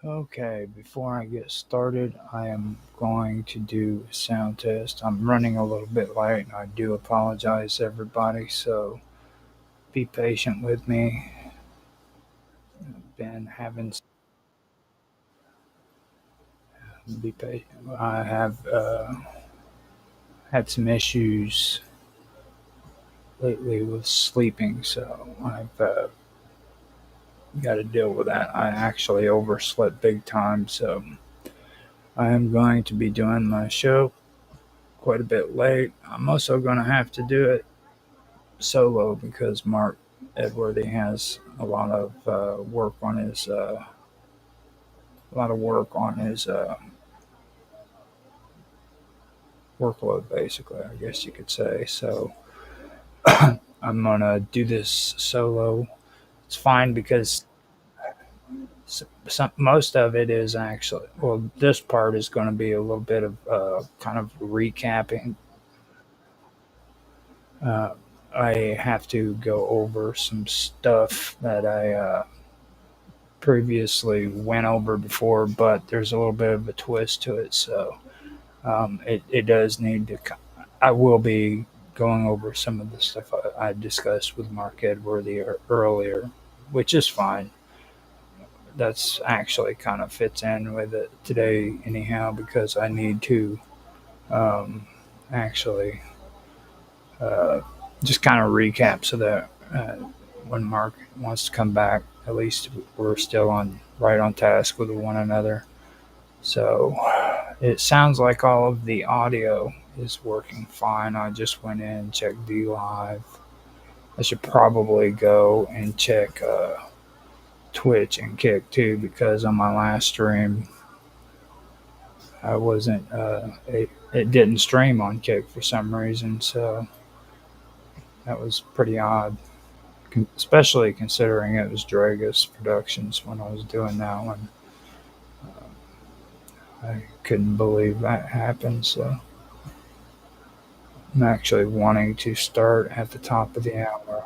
Okay, before I get started, I am going to do a sound test. I'm running a little bit late, and I do apologize, everybody. So be patient with me. Been having be patient. I have had some issues lately with sleeping, so I've got to deal with that. I actually overslept big time, so I am going to be doing my show quite a bit late. I'm also going to have to do it solo because Mark Edwardy has a lot of work on his workload, basically. I guess you could say. So I'm gonna do this solo. It's fine because most of it is actually this part is going to be a little bit of kind of recapping. Uh, I have to go over some stuff that I previously went over before, but there's a little bit of a twist to it. So it does need to. I will be going over some of the stuff I discussed with Mark Edworthy earlier, which is fine. That's actually kind of fits in with it today, anyhow, because I need to um, actually uh, just kind of recap so that when Mark wants to come back, at least we're still on right on task with one another. So it sounds like all of the audio is working fine. I just went in and checked V Live. I should probably go and check Twitch and Kick too because on my last stream I wasn't. It didn't stream on Kick for some reason, so that was pretty odd. Especially considering it was Dragus Productions when I was doing that one. I couldn't believe that happened. So I'm actually wanting to start at the top of the hour.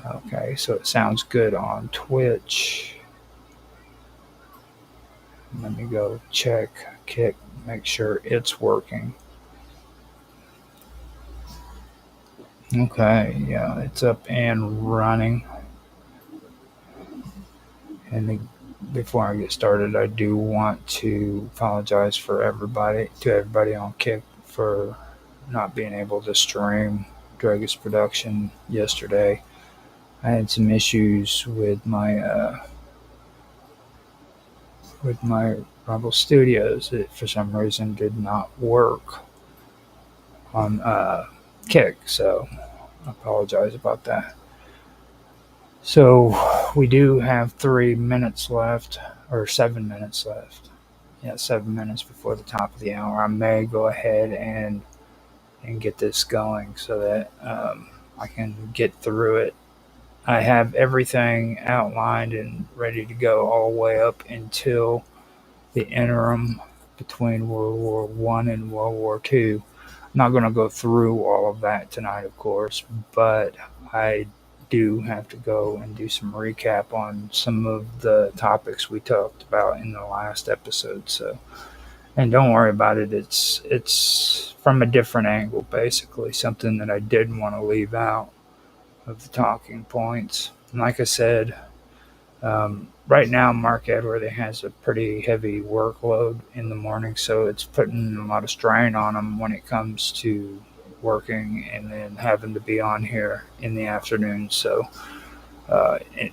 Okay, so it sounds good on Twitch. Let me go check Kick, make sure it's working. Okay, yeah, it's up and running. Before I get started, I do want to apologize to everybody on Kick for not being able to stream Dragus production yesterday. I had some issues with my Rumble Studios. It for some reason did not work on Kick, so I apologize about that. So we do have 3 minutes left, or 7 minutes left. Yeah, 7 minutes before the top of the hour. I may go ahead and get this going so that I can get through it. I have everything outlined and ready to go all the way up until the interim between World War One and World War Two. I'm not going to go through all of that tonight, of course, but I do have to go and do some recap on some of the topics we talked about in the last episode. So, and don't worry about it. It's from a different angle, basically something that I didn't want to leave out of the talking points. And like I said, right now, Mark Edworthy has a pretty heavy workload in the morning, so it's putting a lot of strain on him when it comes to working and then having to be on here in the afternoon. So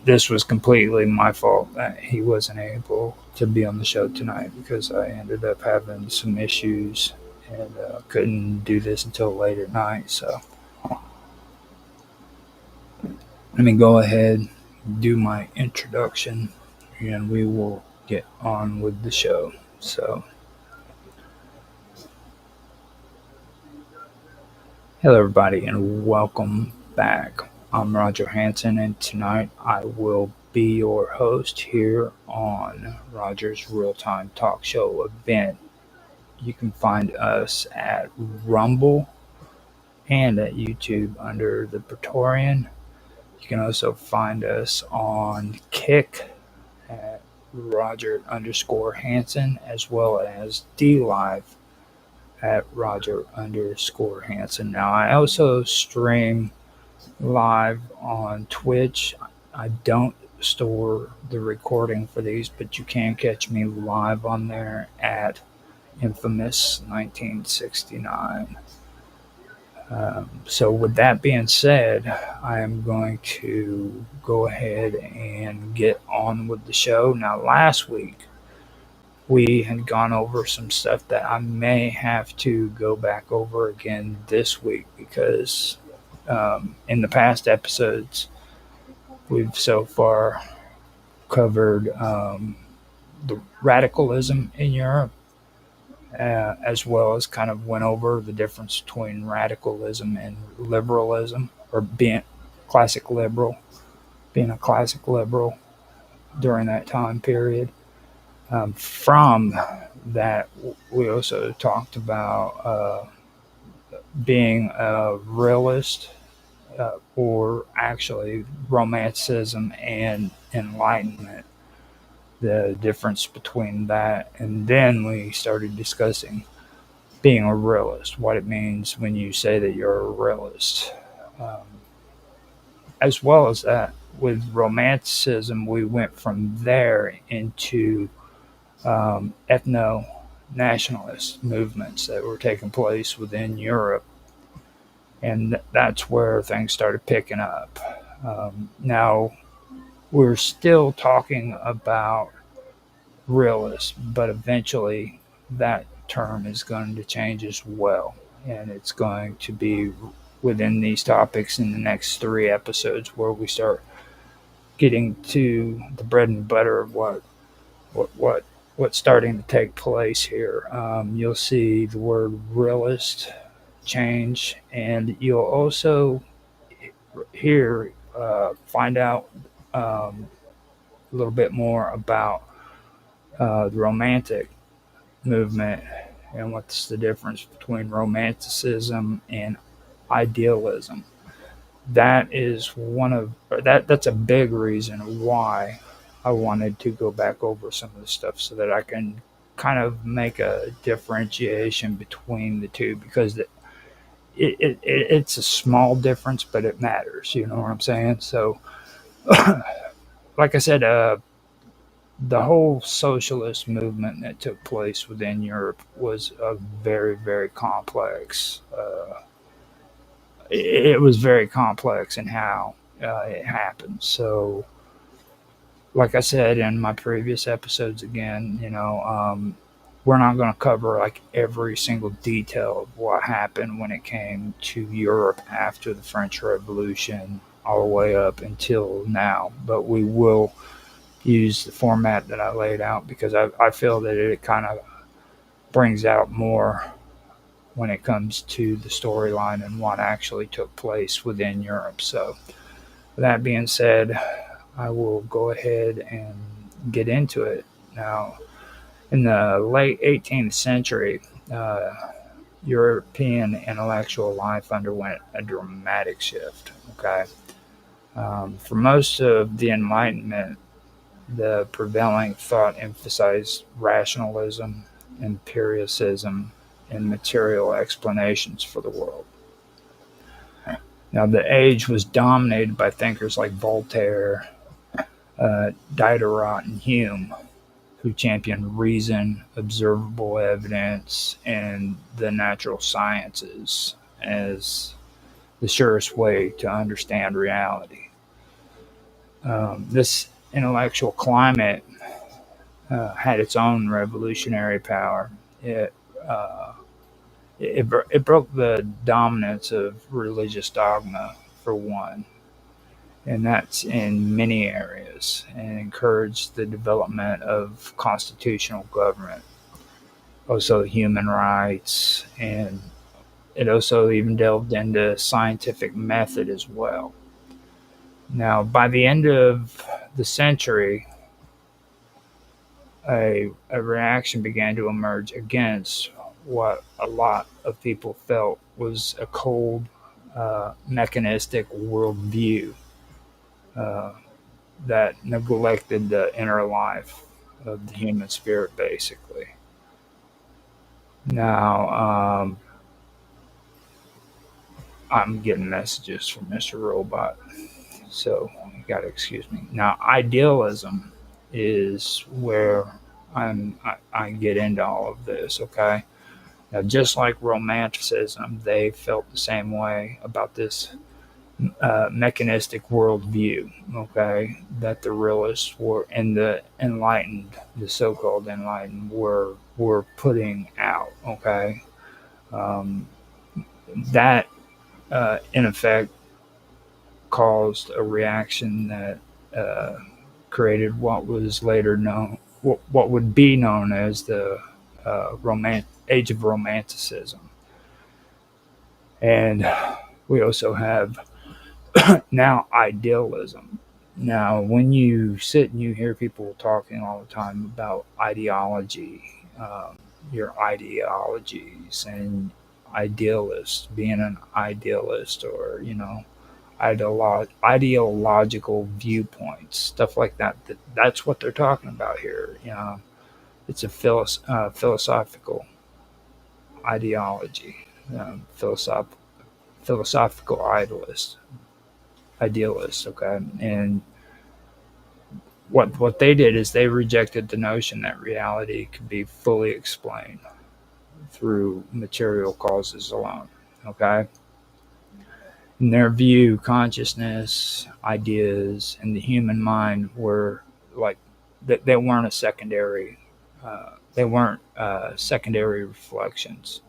this was completely my fault that he wasn't able to be on the show tonight because I ended up having some issues and couldn't do this until late at night. So let me go ahead, do my introduction, and we will get on with the show. So, hello, everybody, and welcome back. I'm Roger Hanson, and tonight I will be your host here on Roger's Real-Time Talk Show event. You can find us at Rumble and at YouTube under the Praetorian. You can also find us on Kick Roger_Hanson, as well as DLive at Roger_Hanson. Now, I also stream live on Twitch. I don't store the recording for these, but you can catch me live on there at Infamous 1969. So, with that being said, I am going to go ahead and get on with the show. Now, last week we had gone over some stuff that I may have to go back over again this week because in the past episodes, we've so far covered the radicalism in Europe, as well as kind of went over the difference between radicalism and liberalism, or being a classic liberal during that time period. From that, we also talked about being a realist, or actually Romanticism and Enlightenment, the difference between that. And then we started discussing being a realist, what it means when you say that you're a realist. Um, as well as that, with Romanticism, we went from there into ethno-nationalist movements that were taking place within Europe. And that's where things started picking up. Now, we're still talking about realists, but eventually that term is going to change as well. And it's going to be within these topics in the next 3 episodes where we start getting to the bread and butter of what, what what's starting to take place here. You'll see the word realist change, and you'll also hear find out a little bit more about the Romantic movement and what's the difference between Romanticism and Idealism. That is one of that's a big reason why I wanted to go back over some of the stuff so that I can kind of make a differentiation between the two, because it's a small difference, but it matters. You know what I'm saying? So, like I said, the whole socialist movement that took place within Europe was a very, very complex. It was very complex in how it happened. So, like I said in my previous episodes, again, we're not going to cover like every single detail of what happened when it came to Europe after the French Revolution, all the way up until now. But we will use the format that I laid out because I feel that it kind of brings out more when it comes to the storyline and what actually took place within Europe. So, that being said, I will go ahead and get into it. Now, in the late 18th century, European intellectual life underwent a dramatic shift. Okay, for most of the Enlightenment, the prevailing thought emphasized rationalism, empiricism, and material explanations for the world. Now, the age was dominated by thinkers like Voltaire, Diderot, and Hume, who championed reason, observable evidence, and the natural sciences as the surest way to understand reality. This intellectual climate had its own revolutionary power. Uh, it broke the dominance of religious dogma, for one, and that's in many areas, and encouraged the development of constitutional government, also human rights, and it also even delved into scientific method as well. Now, by the end of the century, a reaction began to emerge against what a lot of people felt was a cold, mechanistic worldview uh, that neglected the inner life. of the human spirit, basically. Now, I'm getting messages from Mr. Robot, so you got to excuse me. Now, idealism is where I get into all of this, okay? Now, just like Romanticism, they felt the same way about this mechanistic worldview, okay, that the realists were and the enlightened, the so-called enlightened, were putting out, okay. Um, that in effect caused a reaction that created what was later known, what would be known as the age of Romanticism, and we also have now idealism. Now, when you sit and you hear people talking all the time about ideology, your ideologies and idealist, being an idealist, or ideological viewpoints, stuff like that. That's what they're talking about here. It's a philosophical ideology, philosophical idealist. Okay, and what they did is they rejected the notion that reality could be fully explained through material causes alone. Okay, in their view, consciousness, ideas, and the human mind were like they weren't a secondary. They weren't secondary reflections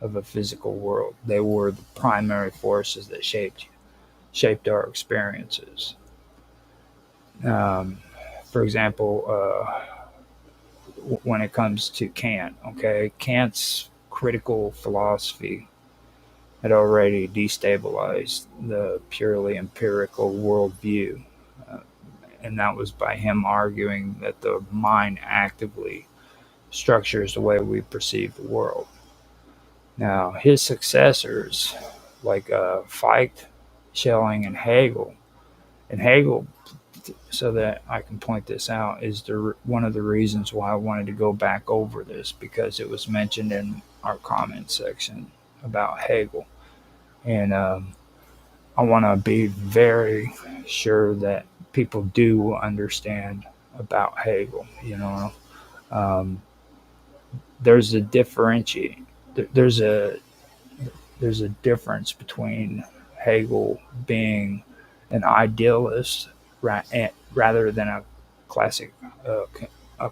of a physical world. They were the primary forces that shaped our experiences. Um, for example, when it comes to Kant, okay, Kant's critical philosophy had already destabilized the purely empirical worldview. Uh, and that was by him arguing that the mind actively structures the way we perceive the world. Now, his successors, like Fichte, Schelling, and Hegel, so that I can point this out, is one of the reasons why I wanted to go back over this, because it was mentioned in our comment section about Hegel. And I want to be very sure that people do understand about Hegel. Um, there's a differentiate. There's a there's a difference between Hegel being an idealist rather than classic uh, a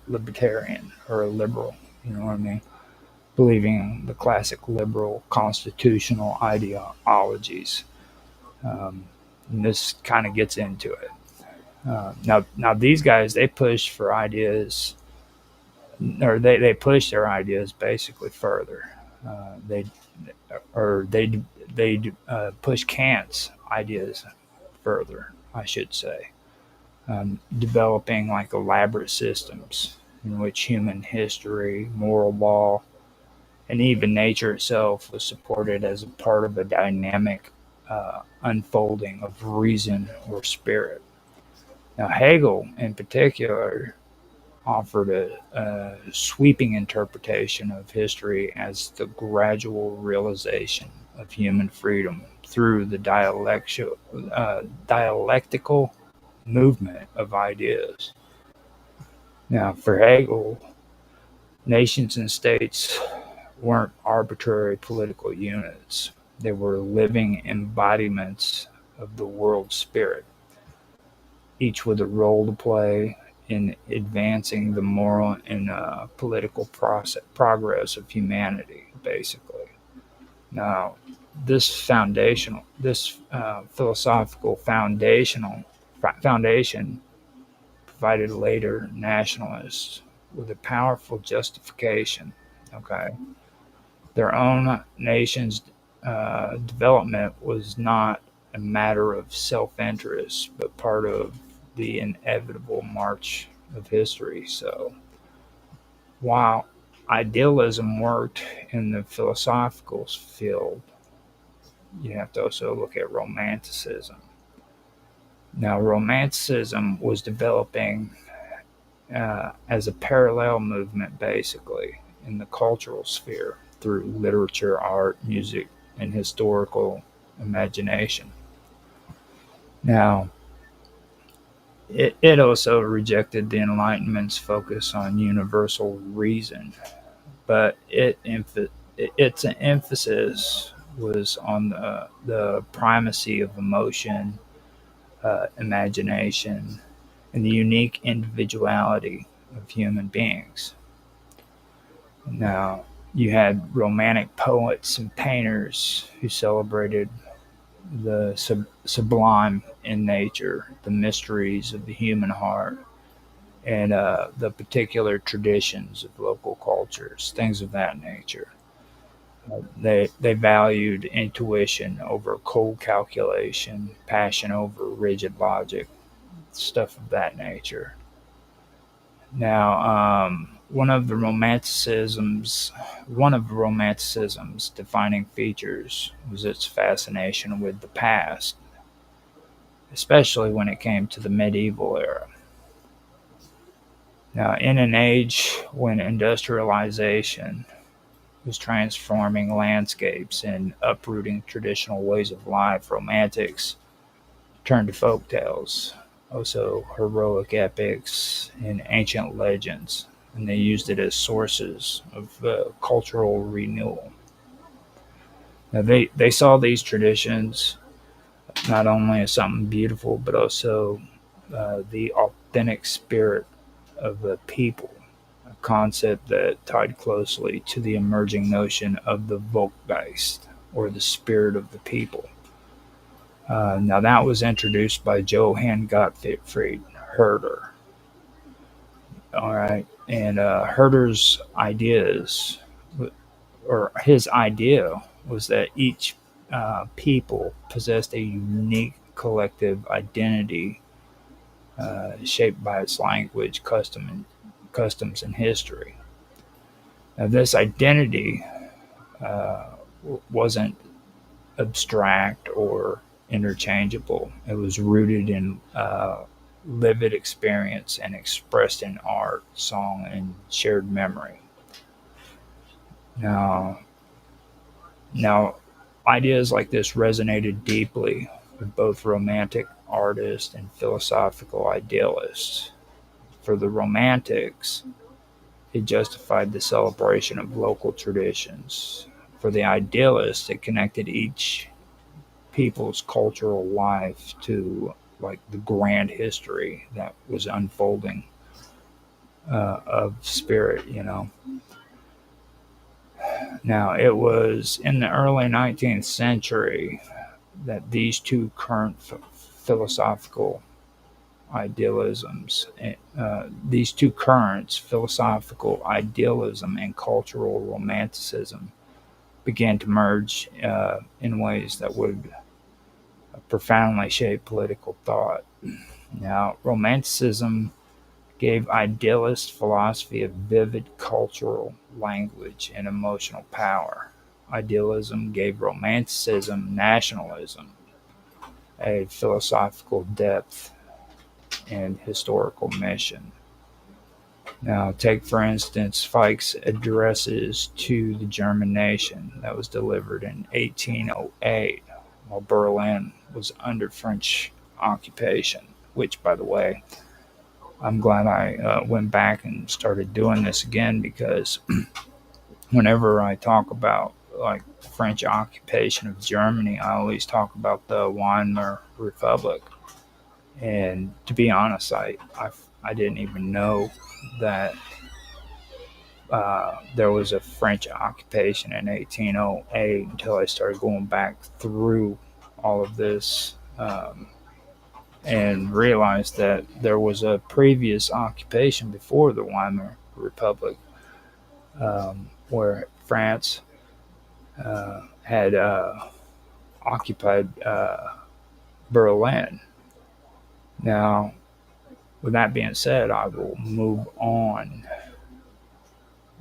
libertarian or a liberal. You know what I mean? Believing in the classic liberal constitutional ideologies. Um, and this kind of gets into it. Now these guys, they push for ideas, or they push their ideas basically further. They or they push Kant's ideas further, I should say, developing like elaborate systems in which human history, moral law, and even nature itself was supported as a part of a dynamic unfolding of reason or spirit. Now, Hegel, in particular, offered a sweeping interpretation of history as the gradual realization of human freedom through the dialectical movement of ideas. Now, for Hegel, nations and states weren't arbitrary political units. They were living embodiments of the world spirit, each with a role to play in advancing the moral and political progress of humanity, basically. Now, this philosophical foundation provided later nationalists with a powerful justification. Okay, their own nation's development was not a matter of self-interest, but part of the inevitable march of history. So, while idealism worked in the philosophical field, you have to also look at Romanticism. Now, Romanticism was developing as a parallel movement, basically, in the cultural sphere through literature, art, music, and historical imagination. Now, it also rejected the Enlightenment's focus on universal reason, but its emphasis was on the primacy of emotion, imagination, and the unique individuality of human beings. Now, you had Romantic poets and painters who celebrated the sublime in nature, the mysteries of the human heart, and the particular traditions of local cultures, things of that nature. They valued intuition over cold calculation, passion over rigid logic, stuff of that nature. Now, one of Romanticism's defining features was its fascination with the past, especially when it came to the medieval era. Now, in an age when industrialization was transforming landscapes and uprooting traditional ways of life, romantics turned to folk tales, also heroic epics and ancient legends, and they used it as sources of cultural renewal. Now, they saw these traditions not only as something beautiful, but also the authentic spirit of the people, a concept that tied closely to the emerging notion of the Volksgeist, or the spirit of the people. Now, that was introduced by Johann Gottfried Herder. All right. And Herder's ideas, or his idea, was that each people possessed a unique collective identity shaped by its language, customs, and history. Now, this identity uh, wasn't abstract or interchangeable. It was rooted in lived experience and expressed in art, song, and shared memory. Now, now, ideas like this resonated deeply with both romantic artists and philosophical idealists. For the romantics, it justified the celebration of local traditions. For the idealists, it connected each people's cultural life to like the grand history that was unfolding of spirit, you know. Now, it was in the early 19th century that philosophical these two currents, philosophical idealism and cultural romanticism, began to merge in ways that would profoundly shape political thought. Now, Romanticism gave idealist philosophy a vivid cultural language and emotional power. Idealism gave Romanticism nationalism, a philosophical depth and historical mission. Now, take for instance Fichte's addresses to the German nation that was delivered in 1808 while Berlin was under French occupation, which, by the way, I'm glad I went back and started doing this again because whenever I talk about like the French occupation of Germany, I always talk about the Weimar Republic. And to be honest, I didn't even know that there was a French occupation in 1808 until I started going back through all of this and realized that there was a previous occupation before the Weimar Republic where France had occupied Berlin. Now, with that being said, I will move on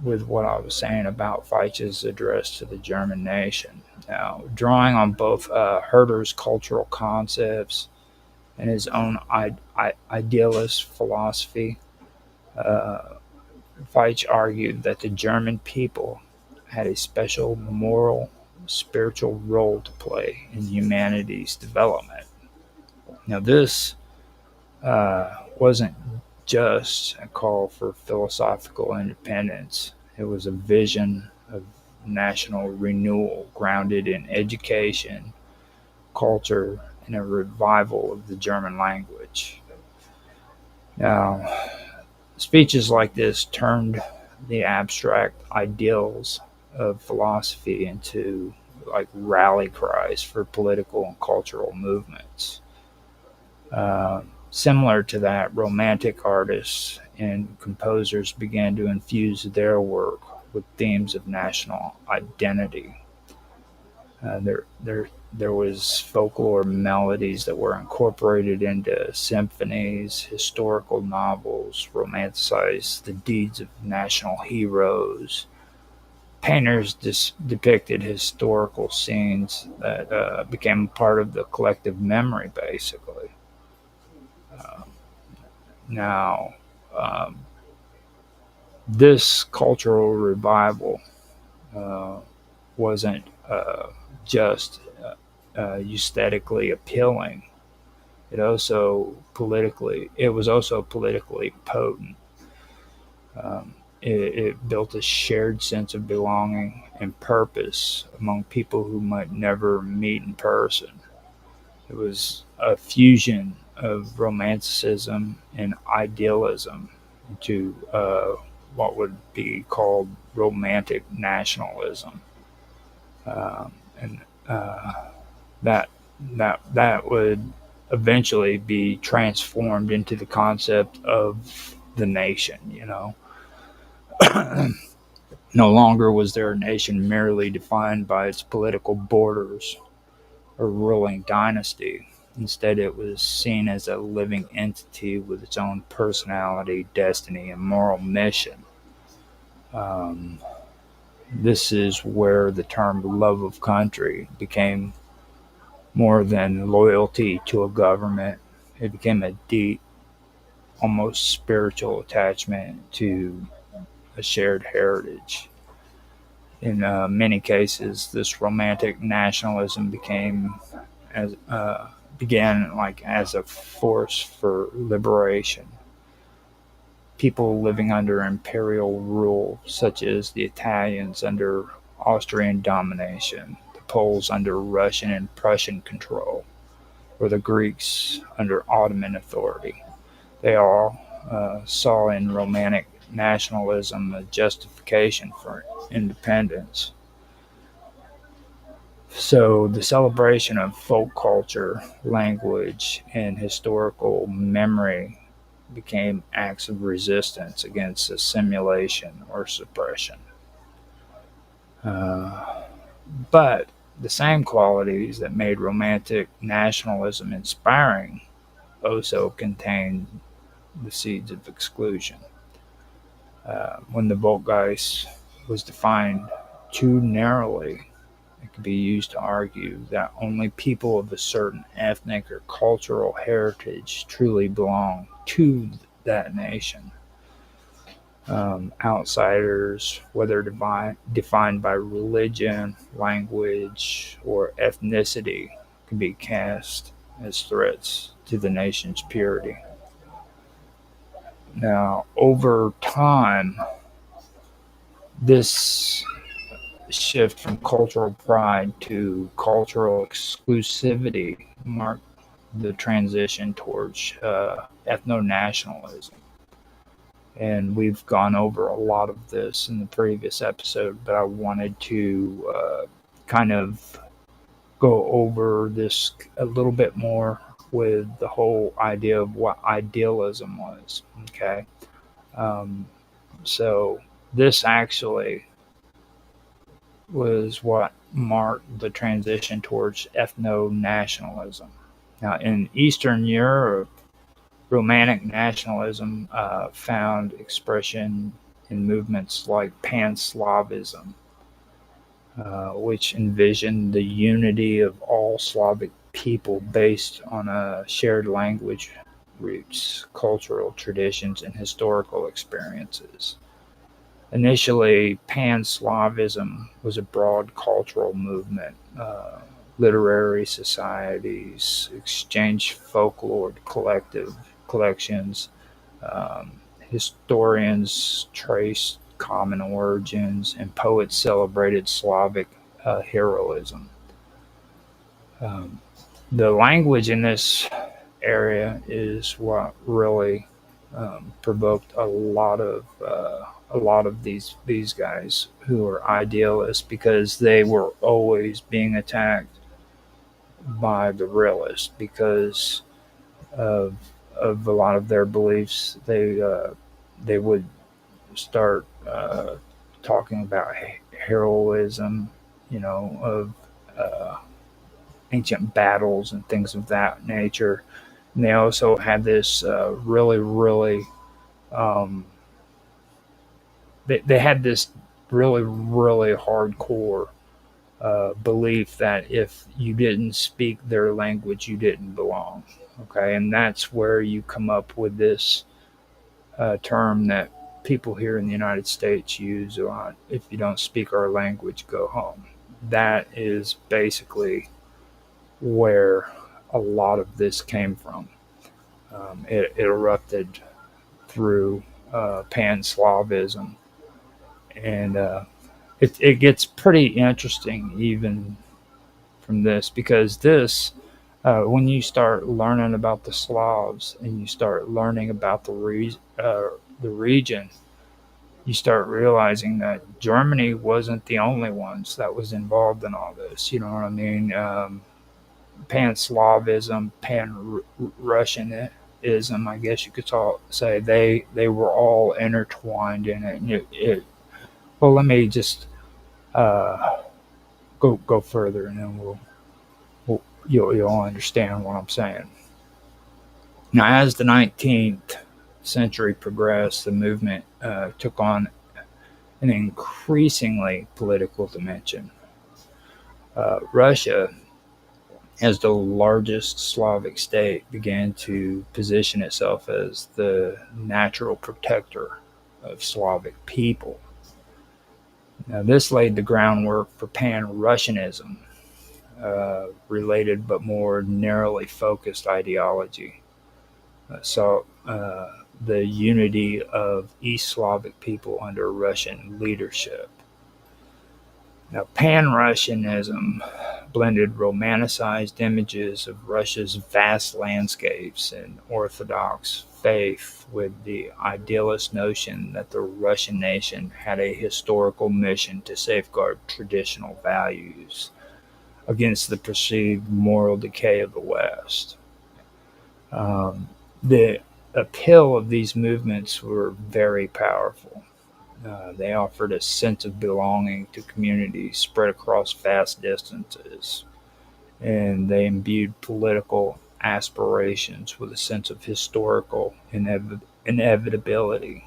with what I was saying about Fichte's address to the German nation. Now, drawing on both Herder's cultural concepts and his own idealist philosophy, Veitch argued that the German people had a special moral, spiritual role to play in humanity's development. Now, this wasn't just a call for philosophical independence, it was a vision of national renewal grounded in education, culture, and a revival of the German language. Now, speeches like this turned the abstract ideals of philosophy into like rally cries for political and cultural movements. Similar to that, Romantic artists and composers began to infuse their work with themes of national identity. There was folklore melodies that were incorporated into symphonies, historical novels, romanticized the deeds of national heroes. Painters depicted historical scenes that became part of the collective memory, basically. Now, um, this cultural revival uh, wasn't just aesthetically appealing. It was also politically potent. It built a shared sense of belonging and purpose among people who might never meet in person. It was a fusion of Romanticism and Idealism into what would be called Romantic nationalism, and that that would eventually be transformed into the concept of the nation. No longer was there a nation merely defined by its political borders or ruling dynasty. Instead, it was seen as a living entity with its own personality, destiny, and moral mission. Um, this is where the term love of country became more than loyalty to a government. It became a deep, almost spiritual attachment to a shared heritage. In many cases, this romantic nationalism as began like as a force for liberation. People living under imperial rule, such as the Italians under Austrian domination, the Poles under Russian and Prussian control, or the Greeks under Ottoman authority. They all saw in Romantic nationalism a justification for independence. So the celebration of folk culture, language, and historical memory became acts of resistance against assimilation or suppression. Uh, but the same qualities that made Romantic nationalism inspiring also contained the seeds of exclusion. When the Volksgeist was defined too narrowly, it could be used to argue that only people of a certain ethnic or cultural heritage truly belong to that nation. Outsiders, whether defined by religion, language, or ethnicity, can be cast as threats to the nation's purity. Now, over time, this shift from cultural pride to cultural exclusivity marked the transition towards ethno-nationalism. And we've gone over a lot of this in the previous episode, but I wanted to kind of go over this a little bit more with the whole idea of what idealism was. Okay. Um, so this actually was what marked the transition towards ethno-nationalism. Now, in Eastern Europe, Romantic nationalism found expression in movements like Pan-Slavism, which envisioned the unity of all Slavic people based on a shared language, roots, cultural traditions, and historical experiences. Initially, Pan-Slavism was a broad cultural movement. Literary societies exchanged folklore collections. Historians traced common origins, and poets celebrated Slavic heroism. Um, the language in this area is what really provoked a lot of these guys who are idealists, because they were always being attacked by the realists because of a lot of their beliefs. They would start talking about heroism, of uh, ancient battles and things of that nature. And they also had this um, they had this really hardcore belief that if you didn't speak their language, you didn't belong. Okay, and that's where you come up with this term that people here in the United States use a lot. If you don't speak our language, go home. That is basically where a lot of this came from. It erupted through Pan-Slavism, and it gets pretty interesting even from this, because this when you start learning about the Slavs and you start learning about the region, you start realizing that Germany wasn't the only ones that was involved in all this. You know what I mean? Pan-Slavism, Pan-Russianism, I guess you could say they were all intertwined in it. And well, let me just uh, go further, and then you'll understand what I'm saying. Now, as the 19th century progressed, the movement took on an increasingly political dimension. Russia, as the largest Slavic state, began to position itself as the natural protector of Slavic people. Now, this laid the groundwork for Pan-Russianism, related but more narrowly focused ideology. The unity of East Slavic people under Russian leadership. Now, Pan-Russianism blended romanticized images of Russia's vast landscapes and Orthodox faith with the idealist notion that the Russian nation had a historical mission to safeguard traditional values against the perceived moral decay of the West. The appeal of these movements were very powerful. They offered a sense of belonging to communities spread across vast distances, and they imbued political aspirations with a sense of historical inevitability.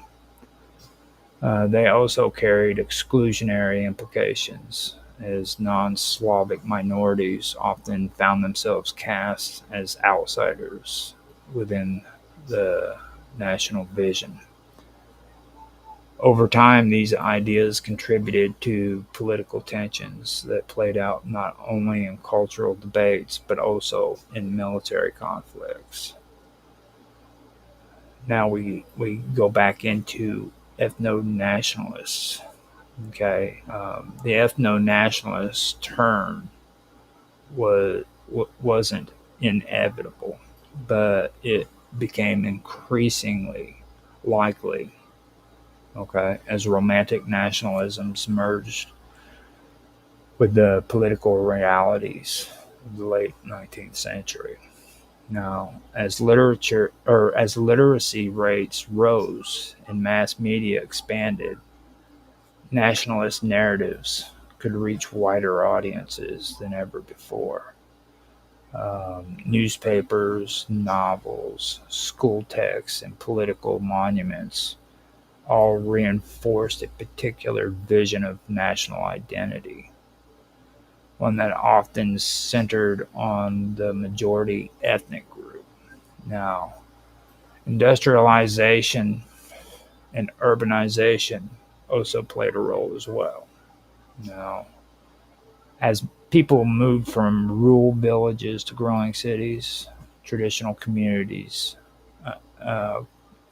They also carried exclusionary implications, as non Slavic minorities often found themselves cast as outsiders within the national vision. Over time, these ideas contributed to political tensions that played out not only in cultural debates but also in military conflicts. Now we go back into ethno-nationalists. Okay, the ethno-nationalist turn wasn't inevitable, but it became increasingly likely. Okay, as romantic nationalisms merged with the political realities of the late 19th century. Now, as literacy rates rose and mass media expanded, nationalist narratives could reach wider audiences than ever before. Newspapers, novels, school texts, and political monuments all reinforced a particular vision of national identity. one that often centered on the majority ethnic group. Now, industrialization and urbanization also played a role as well. Now, as people moved from rural villages to growing cities, traditional communities,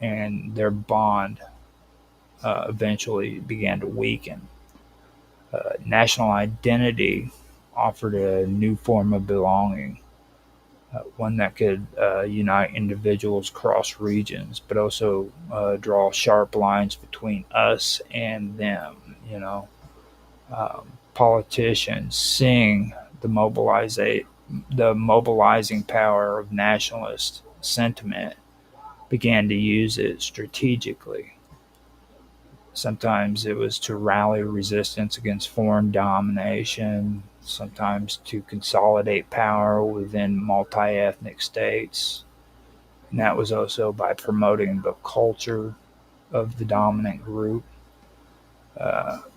and their bond eventually began to weaken. National identity offered a new form of belonging, one that could unite individuals across regions, but also draw sharp lines between us and them. Politicians seeing the mobilizing power of nationalist sentiment began to use it strategically. Sometimes it was to rally resistance against foreign domination, sometimes to consolidate power within multi ethnic states. And that was also by promoting the culture of the dominant group.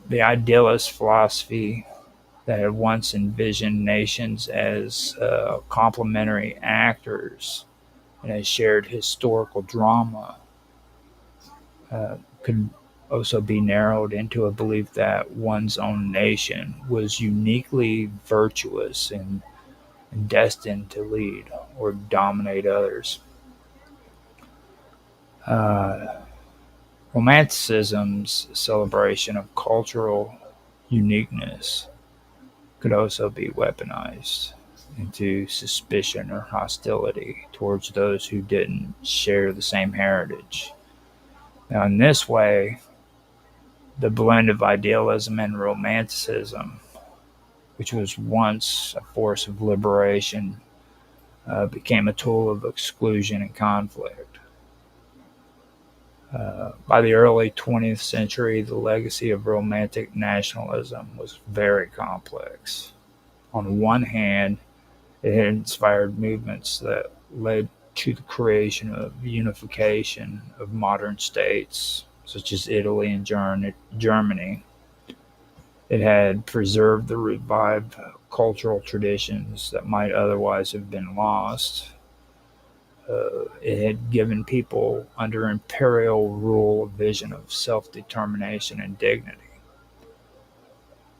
The idealist philosophy that had once envisioned nations as complementary actors in a shared historical drama could also be narrowed into a belief that one's own nation was uniquely virtuous and destined to lead or dominate others. Uh, Romanticism's celebration of cultural uniqueness could also be weaponized into suspicion or hostility towards those who didn't share the same heritage. Now, in this way, the blend of idealism and romanticism, which was once a force of liberation, became a tool of exclusion and conflict. By the early 20th century, the legacy of romantic nationalism was very complex. On one hand, it had inspired movements that led to the creation of unification of modern states, such as Italy and Germany. It had preserved the revived cultural traditions that might otherwise have been lost. It had given people under imperial rule a vision of self determination and dignity.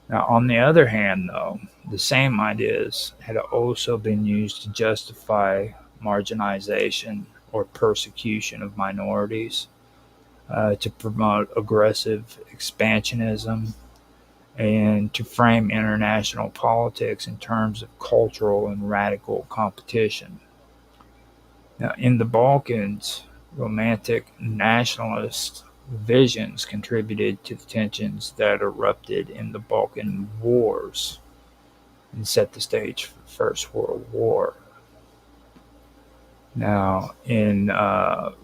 Now, on the other hand, though, the same ideas had also been used to justify marginalization or persecution of minorities, to promote aggressive expansionism, and to frame international politics in terms of cultural and radical competition. Now, in the Balkans, romantic nationalist visions contributed to the tensions that erupted in the Balkan Wars and set the stage for the First World War. Now, in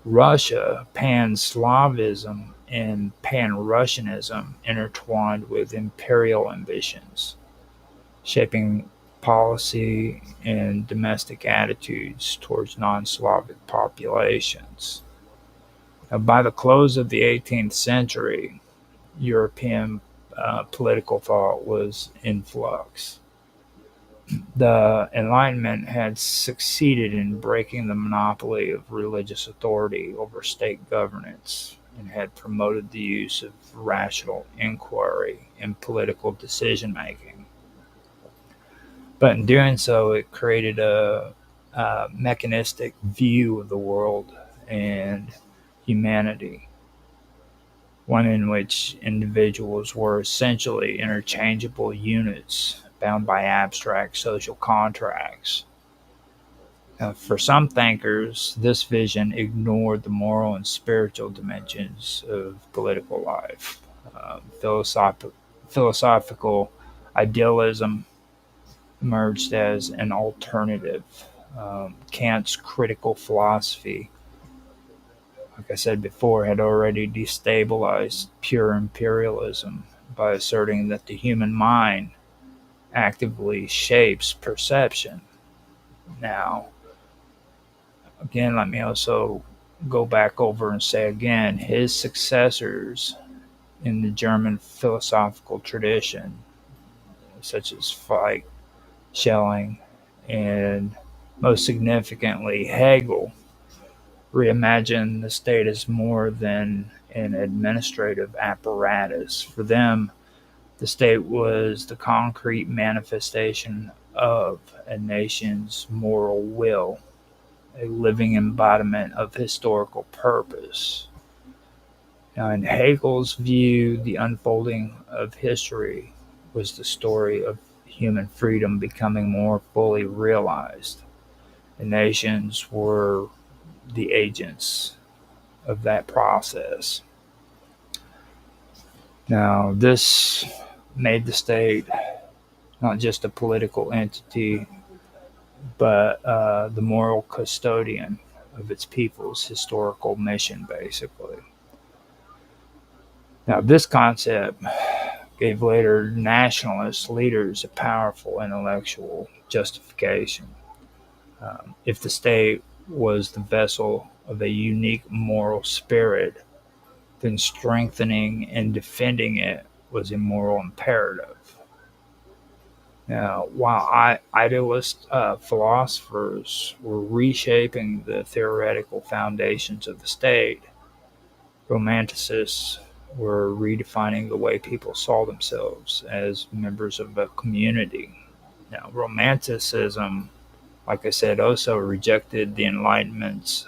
Russia, Pan Slavism and Pan Russianism intertwined with imperial ambitions, shaping policy and domestic attitudes towards non Slavic populations. Now, by the close of the 18th century, European political thought was in flux. The Enlightenment had succeeded in breaking the monopoly of religious authority over state governance and had promoted the use of rational inquiry in political decision making. But in doing so, it created a mechanistic view of the world and humanity, one in which individuals were essentially interchangeable units bound by abstract social contracts. For some thinkers, this vision ignored the moral and spiritual dimensions of political life. Philosophical idealism emerged as an alternative. Kant's critical philosophy, like I said before, had already destabilized pure imperialism by asserting that the human mind actively shapes perception. Now, again, let me also go back over and say again, his successors in the German philosophical tradition, such as Schelling, and most significantly, Hegel reimagined the state as more than an administrative apparatus. For them, the state was the concrete manifestation of a nation's moral will, a living embodiment of historical purpose. Now, in Hegel's view, the unfolding of history was the story of human freedom becoming more fully realized. The nations were the agents of that process. Now, this made the state not just a political entity, but the moral custodian of its people's historical mission, basically. Now, this concept gave later nationalist leaders a powerful intellectual justification. If the state was the vessel of a unique moral spirit, then strengthening and defending it was a moral imperative. Now, while idealist philosophers were reshaping the theoretical foundations of the state, Romanticists were redefining the way people saw themselves as members of a community. Now, Romanticism, like I said, also rejected the Enlightenment's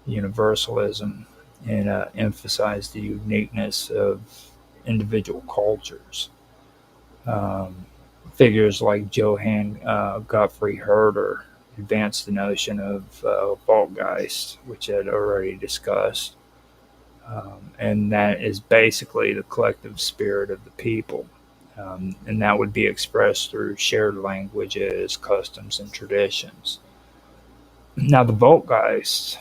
universalism and emphasized the uniqueness of individual cultures. Um, Figures like Johann Gottfried Herder advanced the notion of Volkgeist, which I had already discussed. And that is basically the collective spirit of the people. And that would be expressed through shared languages, customs, and traditions. Now, the Volkgeist,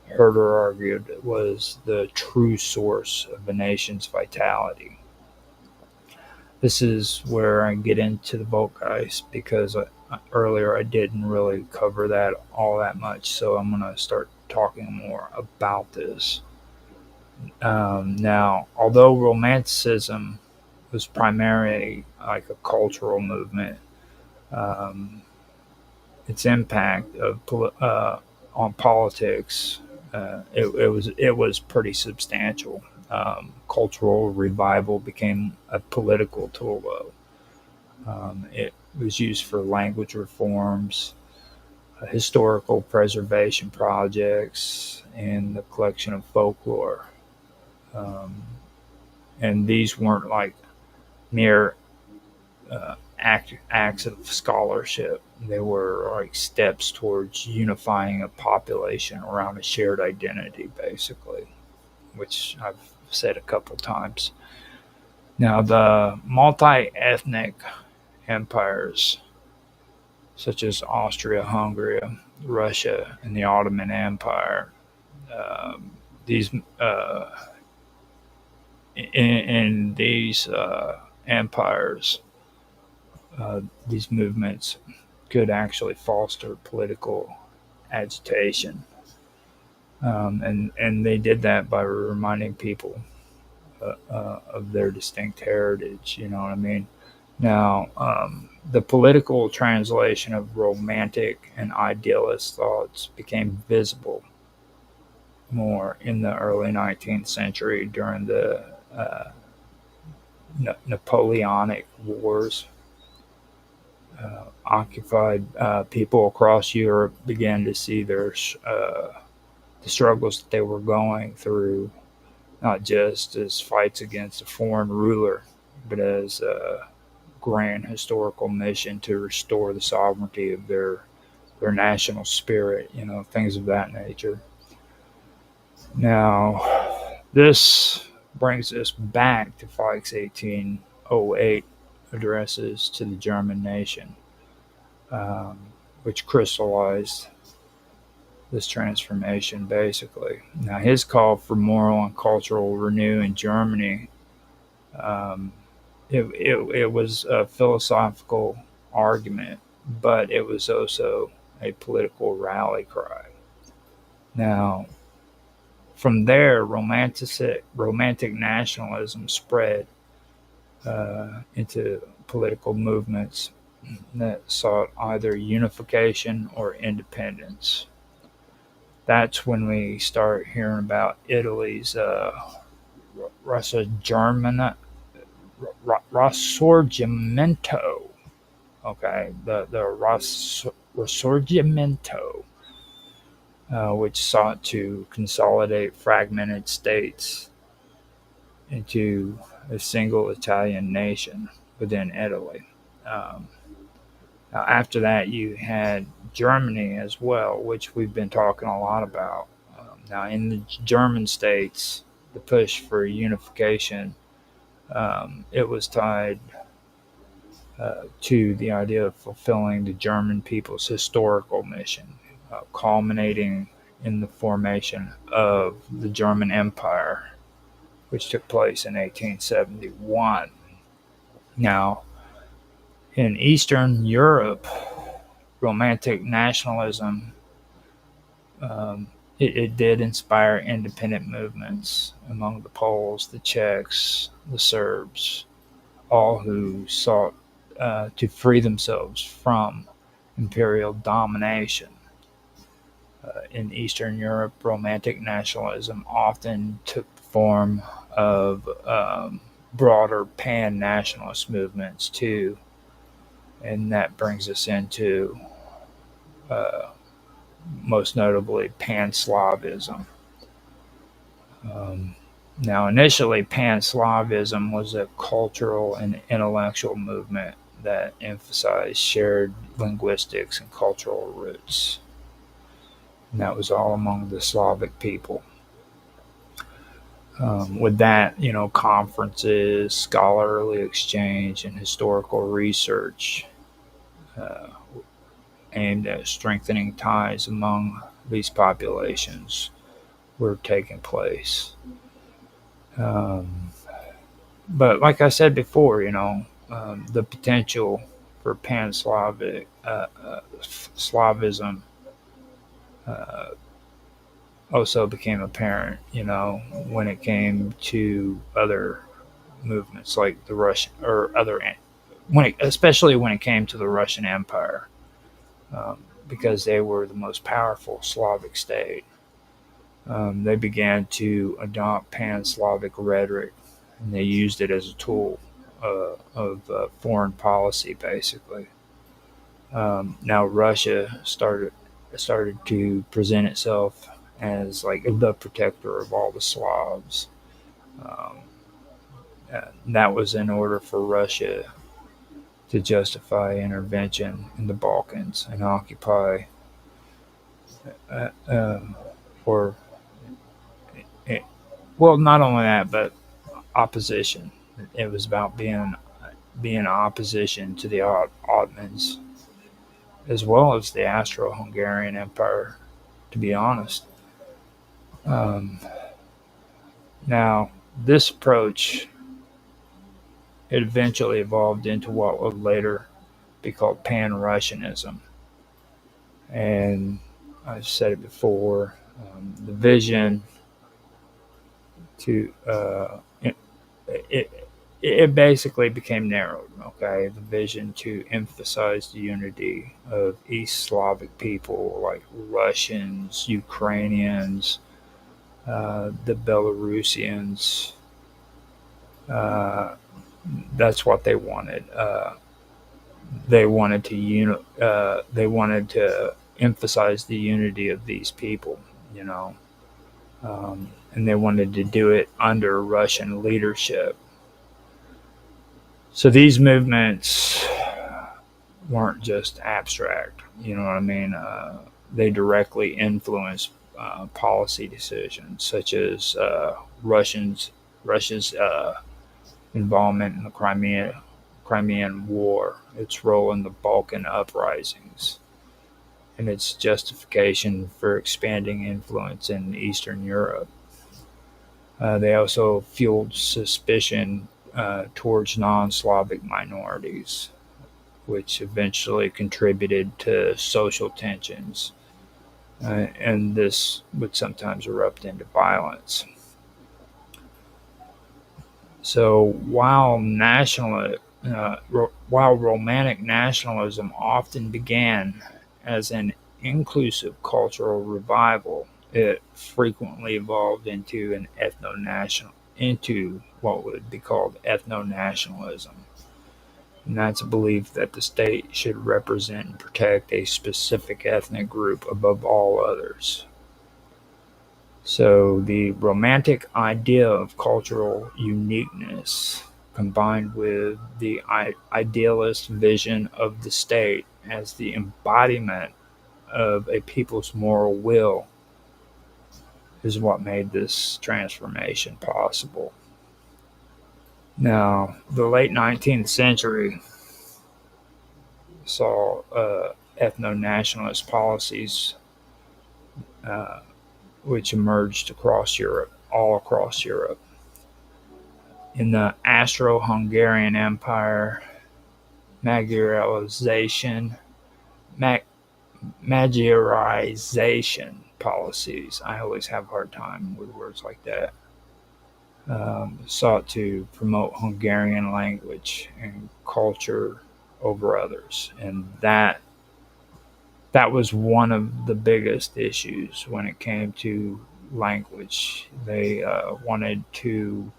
Herder argued, was the true source of a nation's vitality. This is where I get into the Volkgeist because earlier I didn't really cover that all that much, so I'm going to start talking more about this. Now, although Romanticism was primarily like a cultural movement, um, its impact on politics it was pretty substantial. Cultural revival became a political tool, though. It was used for language reforms, historical preservation projects, and the collection of folklore. Um, and these weren't like mere acts of scholarship. They were like steps towards unifying a population around a shared identity, basically, which I've said a couple times. Now, the multi ethnic empires, such as Austria Hungary, Russia, and the Ottoman Empire, these in these empires, these movements could actually foster political agitation. And they did that by reminding people of their distinct heritage, you know what I mean? Now, the political translation of romantic and idealist thoughts became visible more in the early 19th century during the Napoleonic Wars. Occupied people across Europe began to see the struggles that they were going through, not just as fights against a foreign ruler, but as a grand historical mission to restore the sovereignty of their national spirit, you know, things of that nature. Now, this brings us back to Fikes' 1808 addresses to the German nation, um, which crystallized this transformation basically. Now, his call for moral and cultural renewal in Germany, um, it was a philosophical argument, but it was also a political rally cry. Now, from there, romantic nationalism spread into political movements that sought either unification or independence. That's when we start hearing about Italy's Rasa Germana, Risorgimento. Okay, the Risorgimento, which sought to consolidate fragmented states into a single Italian nation within Italy. Um, Now, after that, you had Germany as well, which we've been talking a lot about. Now, in the German states, the push for unification, it was tied to the idea of fulfilling the German people's historical mission, culminating in the formation of the German Empire, which took place in 1871. Now, in Eastern Europe, Romantic nationalism, it did inspire independent movements among the Poles, the Czechs, the Serbs, all who sought to free themselves from imperial domination. In Eastern Europe, Romantic nationalism often took the form of broader pan nationalist movements too, and that brings us into uh, most notably Pan-Slavism. Um, Now, initially, Pan-Slavism was a cultural and intellectual movement that emphasized shared linguistics and cultural roots. And that was all among the Slavic people. With that, conferences, scholarly exchange, and historical research uh, aimed at strengthening ties among these populations were taking place. Um, but like I said before, the potential for pan-Slavic Slavism uh, also became apparent, when it came to other movements like the Russian or other, especially when it came to the Russian Empire, because they were the most powerful Slavic state. They began to adopt pan-Slavic rhetoric, and they used it as a tool of foreign policy, basically. Now Russia started to present itself as like the protector of all the Slavs. Um, that was in order for Russia to justify intervention in the Balkans and occupy uh, um, or it, well, not only that, but opposition. It was about being opposition to the Ottomans as well as the Austro-Hungarian Empire. To be honest, um, now this approach it eventually evolved into what would later be called Pan-Russianism, and I've said it before. The vision to it, it basically became narrowed. Okay, the vision to emphasize the unity of East Slavic people like Russians, Ukrainians, the Belarusians. Uh, that's what they wanted. They wanted to emphasize the unity of these people. You know, and they wanted to do it under Russian leadership. So these movements weren't just abstract. You know what I mean? They directly influenced policy decisions, such as Russia's involvement in the Crimean War, its role in the Balkan uprisings, and its justification for expanding influence in Eastern Europe. They also fueled suspicion towards non-Slavic minorities, which eventually contributed to social tensions, and this would sometimes erupt into violence. So while While Romantic nationalism often began as an inclusive cultural revival, it frequently evolved into what would be called ethnonationalism. And that's a belief that the state should represent and protect a specific ethnic group above all others. So the romantic idea of cultural uniqueness combined with the idealist vision of the state as the embodiment of a people's moral will is what made this transformation possible. Now, the late 19th century saw ethno-nationalist policies uh, which emerged all across Europe. In the Austro-Hungarian Empire, Magyarization, Mag- Magyarization policies, I always have a hard time with words like that, sought to promote Hungarian language and culture over others. And that was one of the biggest issues when it came to language. They wanted to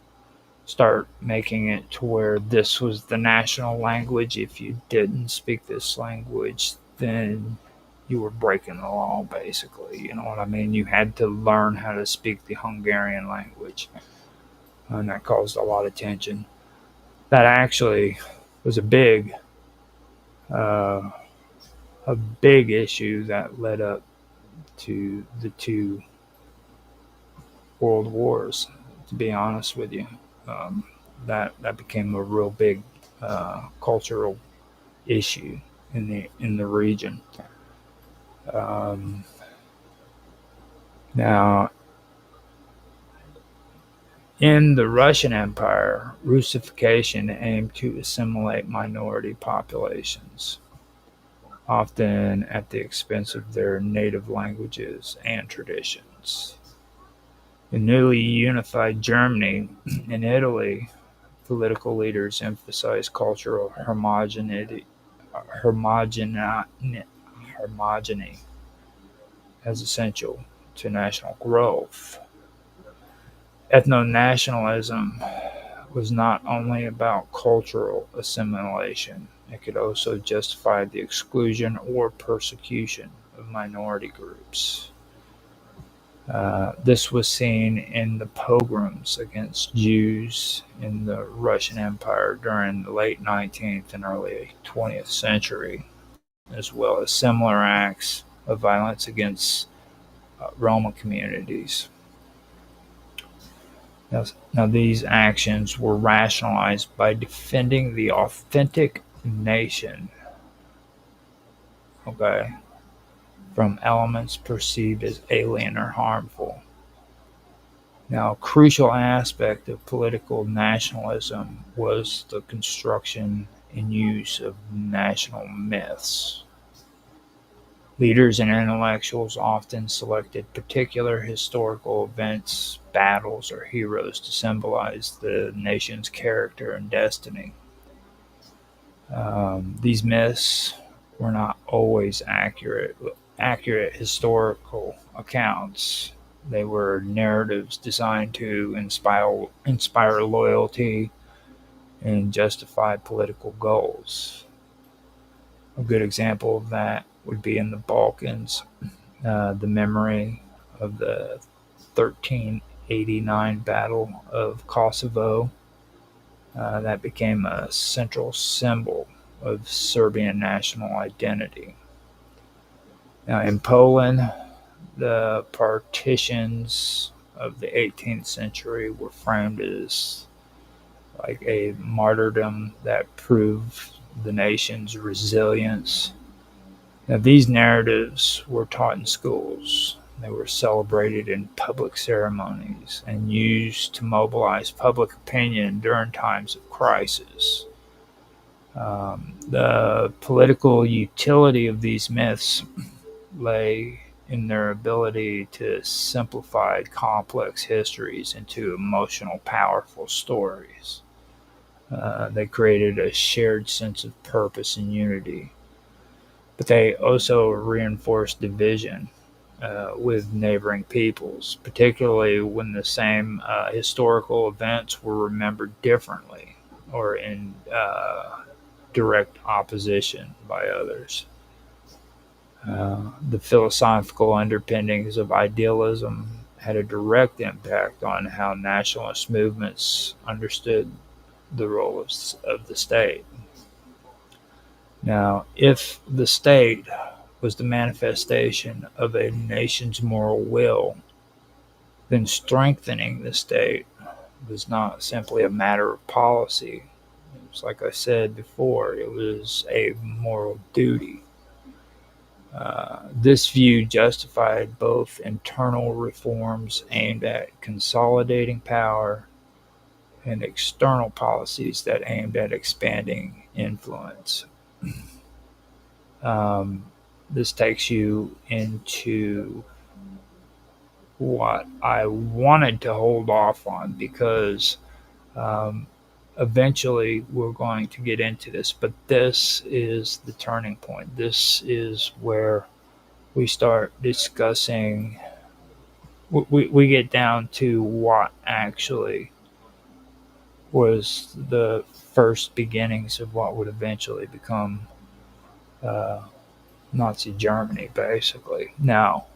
start making it to where this was the national language. If you didn't speak this language, then you were breaking the law, basically. You know what I mean? You had to learn how to speak the Hungarian language, and that caused a lot of tension. That actually was uh, a big issue that led up to the two world wars. To be honest with you, um, that became a real big cultural issue in the region. Um, Now, in the Russian Empire, Russification aimed to assimilate minority populations, often at the expense of their native languages and traditions. In newly unified Germany and Italy, political leaders emphasized cultural homogeny as essential to national growth. Ethno-nationalism was not only about cultural assimilation, it could also justify the exclusion or persecution of minority groups. This was seen in the pogroms against Jews in the Russian Empire during the late 19th and early 20th century, as well as similar acts of violence against Roma communities. Now, these actions were rationalized by defending the authentic nation, okay, from elements perceived as alien or harmful. Now, a crucial aspect of political nationalism was the construction and use of national myths. Leaders and intellectuals often selected particular historical events, battles, or heroes to symbolize the nation's character and destiny. These myths were not always accurate historical accounts. They were narratives designed to inspire loyalty and justify political goals. A good example of that would be in the Balkans, the memory of the 1389 Battle of Kosovo. That became a central symbol of Serbian national identity. Now, in Poland, the partitions of the 18th century were framed as like a martyrdom that proved the nation's resilience. Now, these narratives were taught in schools. They were celebrated in public ceremonies and used to mobilize public opinion during times of crisis. The political utility of these myths lay in their ability to simplify complex histories into emotional, powerful stories. They created a shared sense of purpose and unity, but they also reinforced division with neighboring peoples, particularly when the same historical events were remembered differently or in direct opposition by others. The philosophical underpinnings of idealism had a direct impact on how nationalist movements understood the role of the state. Now, if the state was the manifestation of a nation's moral will, then strengthening the state was not simply a matter of policy. It was, like I said before, it was a moral duty. This view justified both internal reforms aimed at consolidating power and external policies that aimed at expanding influence. Um, this takes you into what I wanted to hold off on because um, eventually we're going to get into this, but this is the turning point. This is where we start discussing, we get down to what actually was the first beginnings of what would eventually become uh, Nazi Germany, basically. Now,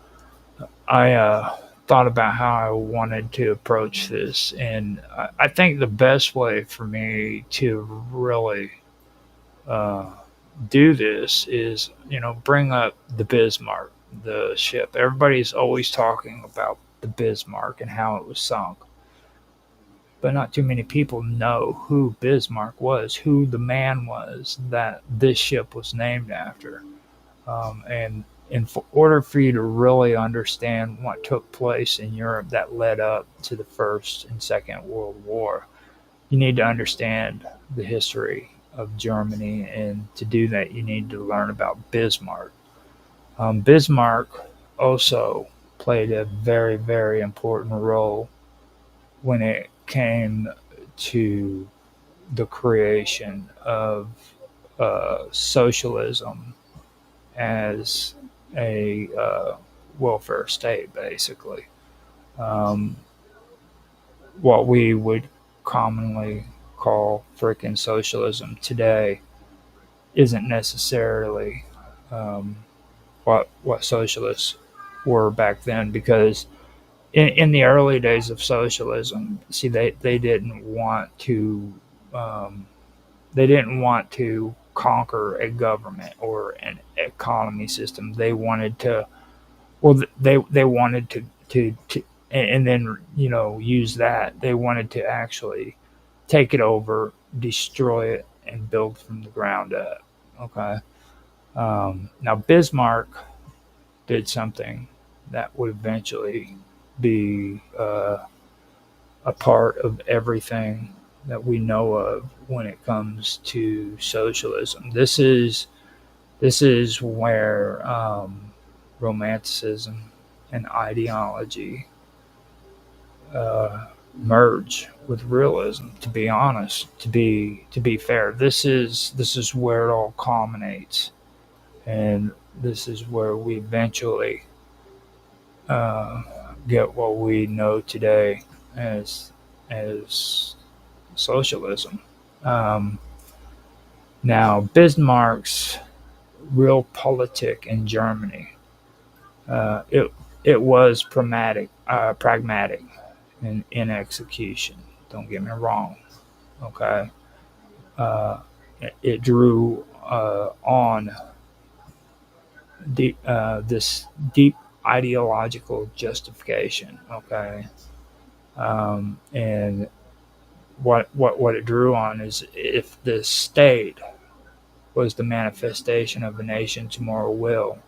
I thought about how I wanted to approach this, and I think the best way for me to really uh, do this is, bring up the Bismarck, the ship. Everybody's always talking about the Bismarck and how it was sunk, but not too many people know who Bismarck was, who the man was that this ship was named after. And in order for you to really understand what took place in Europe that led up to the First and Second World War, you need to understand the history of Germany. And to do that, you need to learn about Bismarck. Bismarck also played a very, very important role when it came to the creation of socialism as a welfare state, basically. Um, what we would commonly call frickin' socialism today isn't necessarily um, what socialists were back then, because in the early days of socialism, see, they didn't want to um, conquer a government or an economy system. They wanted to, well, they wanted to and then, use that. They wanted to actually take it over, destroy it, and build from the ground up. Okay. Now Bismarck did something that would eventually be a part of everything that we know of when it comes to socialism. This is where Romanticism and ideology merge with realism. To be honest, to be fair, this is where it all culminates, and this is where we eventually uh, get what we know today as as socialism. Um, Now, Bismarck's realpolitik in Germany, it was pragmatic in execution. Don't get me wrong. Okay, uh, it drew on this deep ideological justification. Okay, and what it drew on is, if the state was the manifestation of a nation's moral will,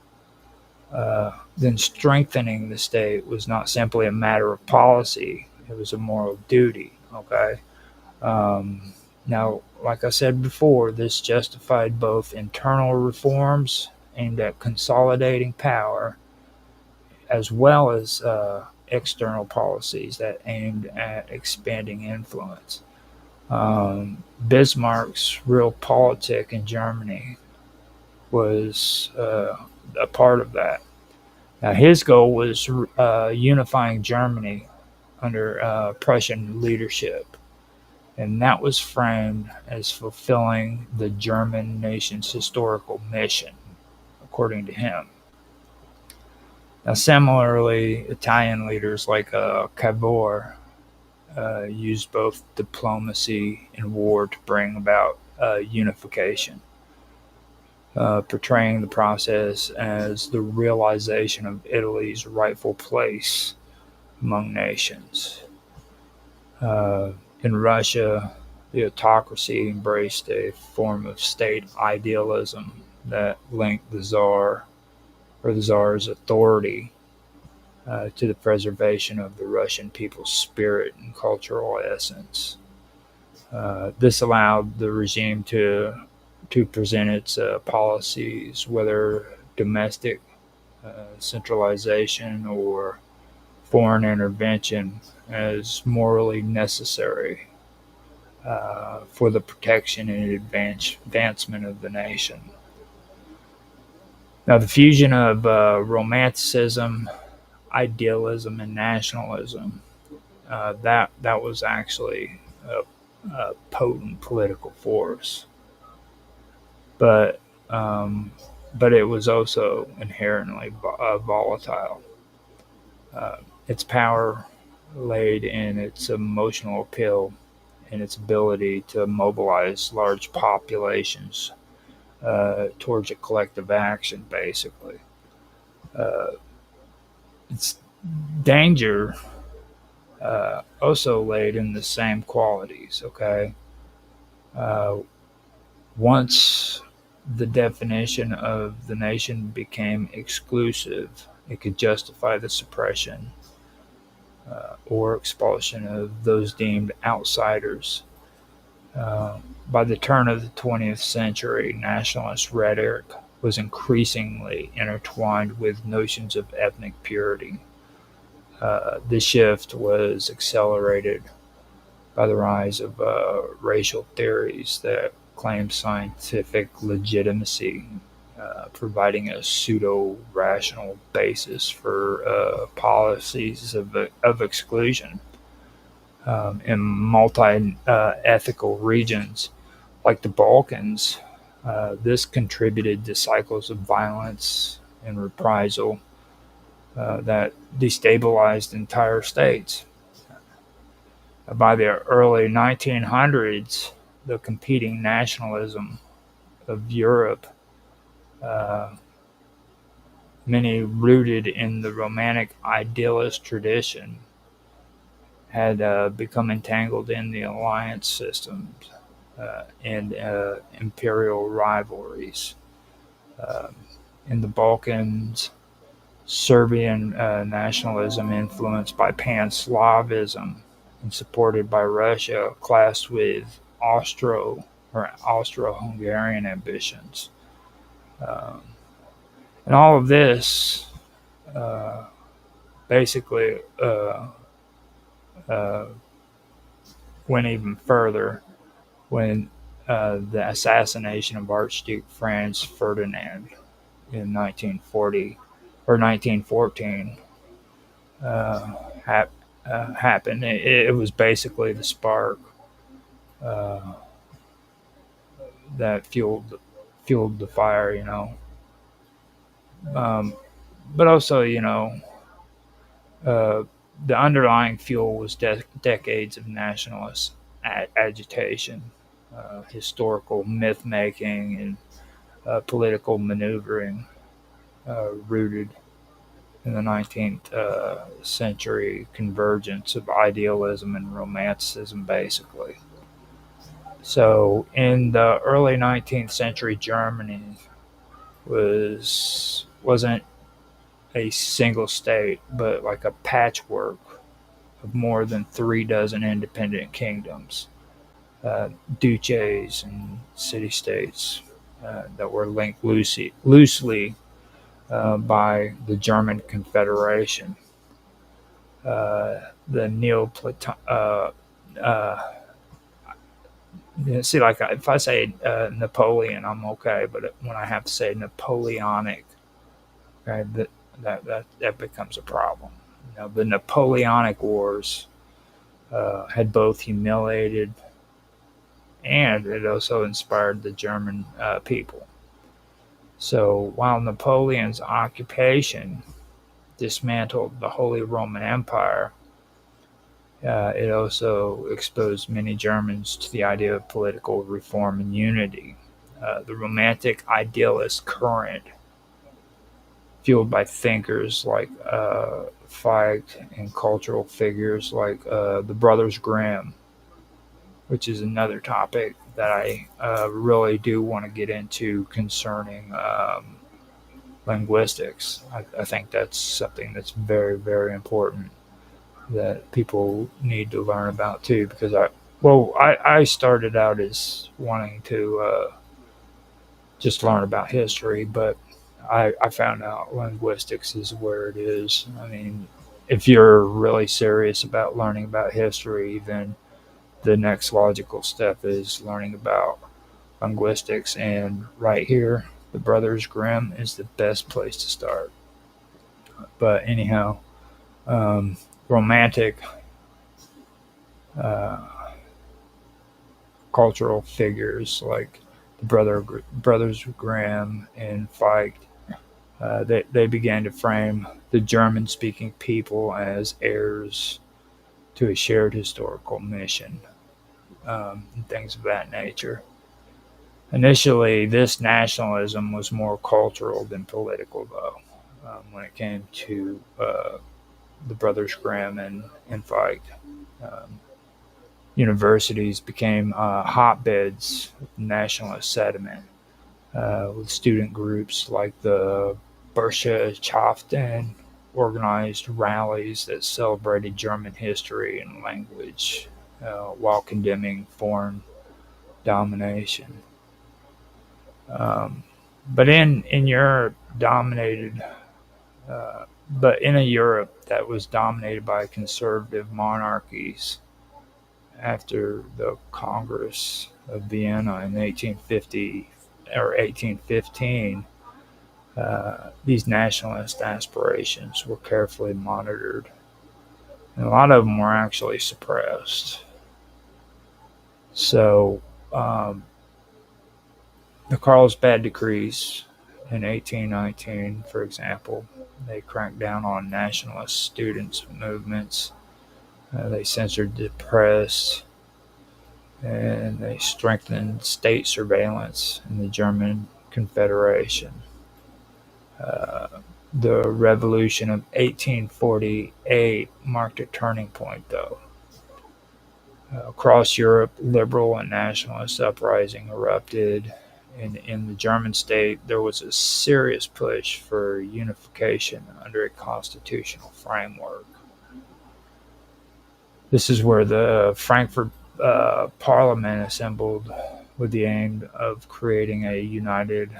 then strengthening the state was not simply a matter of policy, it was a moral duty. Okay. Now, like I said before, this justified both internal reforms aimed at consolidating power, as well as external policies that aimed at expanding influence. Bismarck's Realpolitik in Germany was a part of that. Now, his goal was unifying Germany under Prussian leadership, and that was framed as fulfilling the German nation's historical mission, according to him. Now, similarly, Italian leaders like Cavour used both diplomacy and war to bring about unification, portraying the process as the realization of Italy's rightful place among nations. In Russia, the autocracy embraced a form of state idealism that linked the Tsar or the Tsar's authority to the preservation of the Russian people's spirit and cultural essence. This allowed the regime to present its policies, whether domestic centralization or foreign intervention, as morally necessary for the protection and advancement of the nation. Now, the fusion of Romanticism, Idealism, and nationalism, that was actually a potent political force, but but it was also inherently volatile. Its power laid in its emotional appeal and its ability to mobilize large populations towards a collective action, basically. Uh, its danger also laid in the same qualities, okay? Uh, Once the definition of the nation became exclusive, it could justify the suppression or expulsion of those deemed outsiders. By the turn of the 20th century, nationalist rhetoric was increasingly intertwined with notions of ethnic purity. This shift was accelerated by the rise of racial theories that claim scientific legitimacy, providing a pseudo-rational basis for policies of exclusion in multi-ethical regions like the Balkans. This contributed to cycles of violence and reprisal that destabilized entire states. By the early 1900s, the competing nationalism of Europe, uh, many rooted in the Romantic idealist tradition, had become entangled in the alliance systems and imperial rivalries. Uh, in the Balkans, Serbian nationalism, influenced by Pan-Slavism and supported by Russia, clashed with Austro-Hungarian ambitions. Um, and all of this uh, basically uh, went even further when the assassination of Archduke Franz Ferdinand in 1940 or 1914 uh, hap- happened. It was basically the spark uh, that fueled the fire, Um, but also, uh, the underlying fuel was decades of nationalist agitation, historical myth making, and political maneuvering rooted in the 19th century convergence of idealism and romanticism, basically. So, in the early 19th century, Germany wasn't a single state, but like a patchwork of more than 3 dozen independent kingdoms, duches, and city states that were linked loosely by the German Confederation. The Neoplaton, uh, Yeah, see, like if I say Napoleon, I'm okay, but when I have to say Napoleonic, okay, that becomes a problem. The Napoleonic Wars had both humiliated and it also inspired the German people. So while Napoleon's occupation dismantled the Holy Roman Empire, it also exposed many Germans to the idea of political reform and unity. The Romantic Idealist current, fueled by thinkers like Fichte and cultural figures like the Brothers Grimm, which is another topic that I really do want to get into concerning linguistics. I think that's something that's very, very important that people need to learn about too. Because I started out as wanting to just learn about history, but I found out linguistics is where it is. I mean, if you're really serious about learning about history, then the next logical step is learning about linguistics. And right here, the Brothers Grimm is the best place to start. But anyhow, romantic uh, cultural figures like the Brothers Grimm and Fichte, they began to frame the German speaking people as heirs to a shared historical mission, and things of that nature. Initially, this nationalism was more cultural than political, though, when it came to the Brothers Grimm and Fichte. Um, Universities became hotbeds of nationalist sentiment, with student groups like the Burschenschaften organized rallies that celebrated German history and language while condemning foreign domination. Um, but in Europe, dominated, but in a Europe that was dominated by conservative monarchies after the Congress of Vienna in 1850 or 1815, these nationalist aspirations were carefully monitored, and a lot of them were actually suppressed. So, the Carlsbad Decrees in 1819, for example, they cracked down on nationalist students' movements. They censored the press, and they strengthened state surveillance in the German Confederation. Uh, the Revolution of 1848 marked a turning point, though. Across Europe, liberal and nationalist uprising erupted. In the German state, there was a serious push for unification under a constitutional framework. This is where the Frankfurt Parliament assembled with the aim of creating a united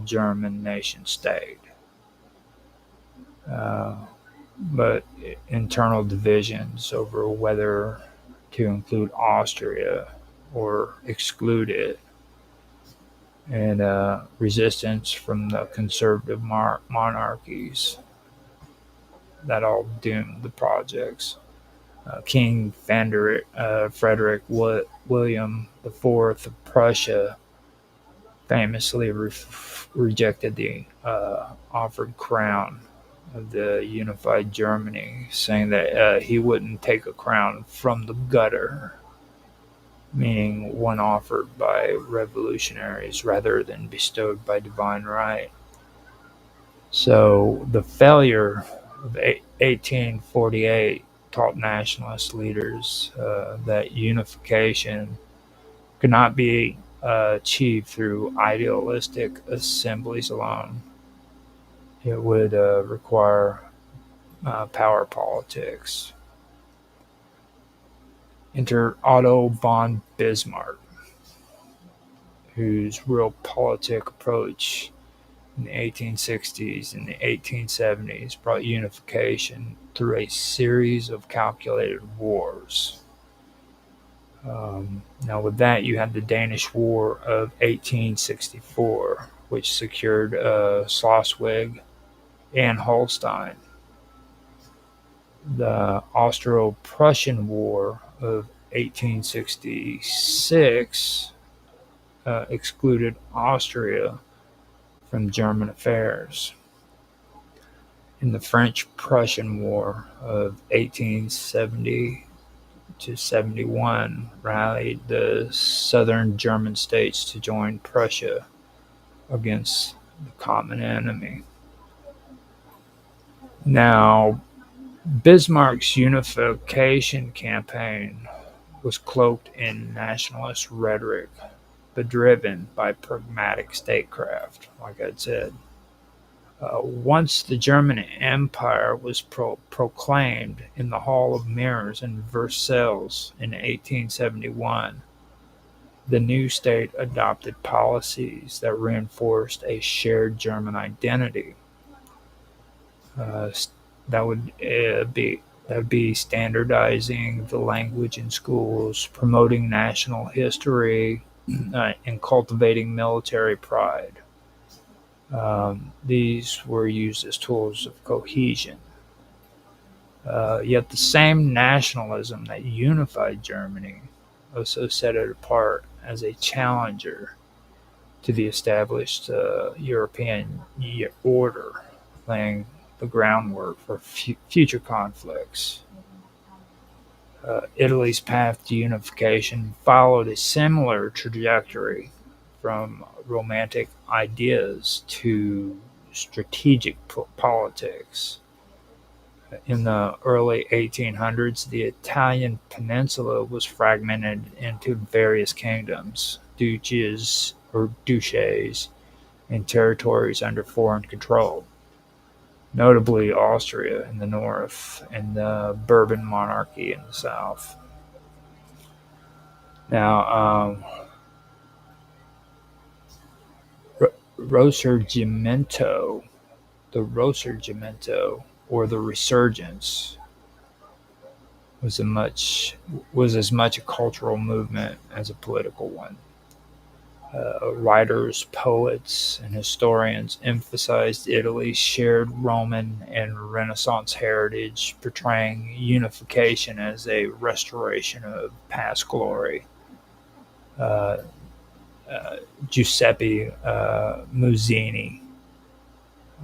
German nation state. Uh, but internal divisions over whether to include Austria or exclude it, and resistance from the conservative monarchies, that all doomed the projects. King Frederick William IV of Prussia famously rejected the offered crown of the unified Germany, saying that he wouldn't take a crown from the gutter, meaning one offered by revolutionaries rather than bestowed by divine right. So the failure of 1848 taught nationalist leaders that unification could not be achieved through idealistic assemblies alone. It would require power politics. Enter Otto von Bismarck, whose realpolitik approach in the 1860s and the 1870s brought unification through a series of calculated wars. Now, with that, you had the Danish War of 1864, which secured Schleswig and Holstein. The Austro-Prussian War of 1866 excluded Austria from German affairs. In the French-Prussian War of 1870 to 71, rallied the southern German states to join Prussia against the common enemy. Now, Bismarck's unification campaign was cloaked in nationalist rhetoric, but driven by pragmatic statecraft, like I said. Once the German Empire was proclaimed in the Hall of Mirrors in Versailles in 1871, the new state adopted policies that reinforced a shared German identity. Uh, that would be standardizing the language in schools, promoting national history, and cultivating military pride. These were used as tools of cohesion. Yet the same nationalism that unified Germany also set it apart as a challenger to the established European order, laying the groundwork for future conflicts. Italy's path to unification followed a similar trajectory from romantic ideas to strategic politics. In the early 1800s, the Italian peninsula was fragmented into various kingdoms, duchies, and territories under foreign control, notably Austria in the north and the Bourbon monarchy in the south. Now, Risorgimento, the Risorgimento, or the Resurgence, was as much a cultural movement as a political one. Writers, poets, and historians emphasized Italy's shared Roman and Renaissance heritage, portraying unification as a restoration of past glory. Uh, Giuseppe Mazzini,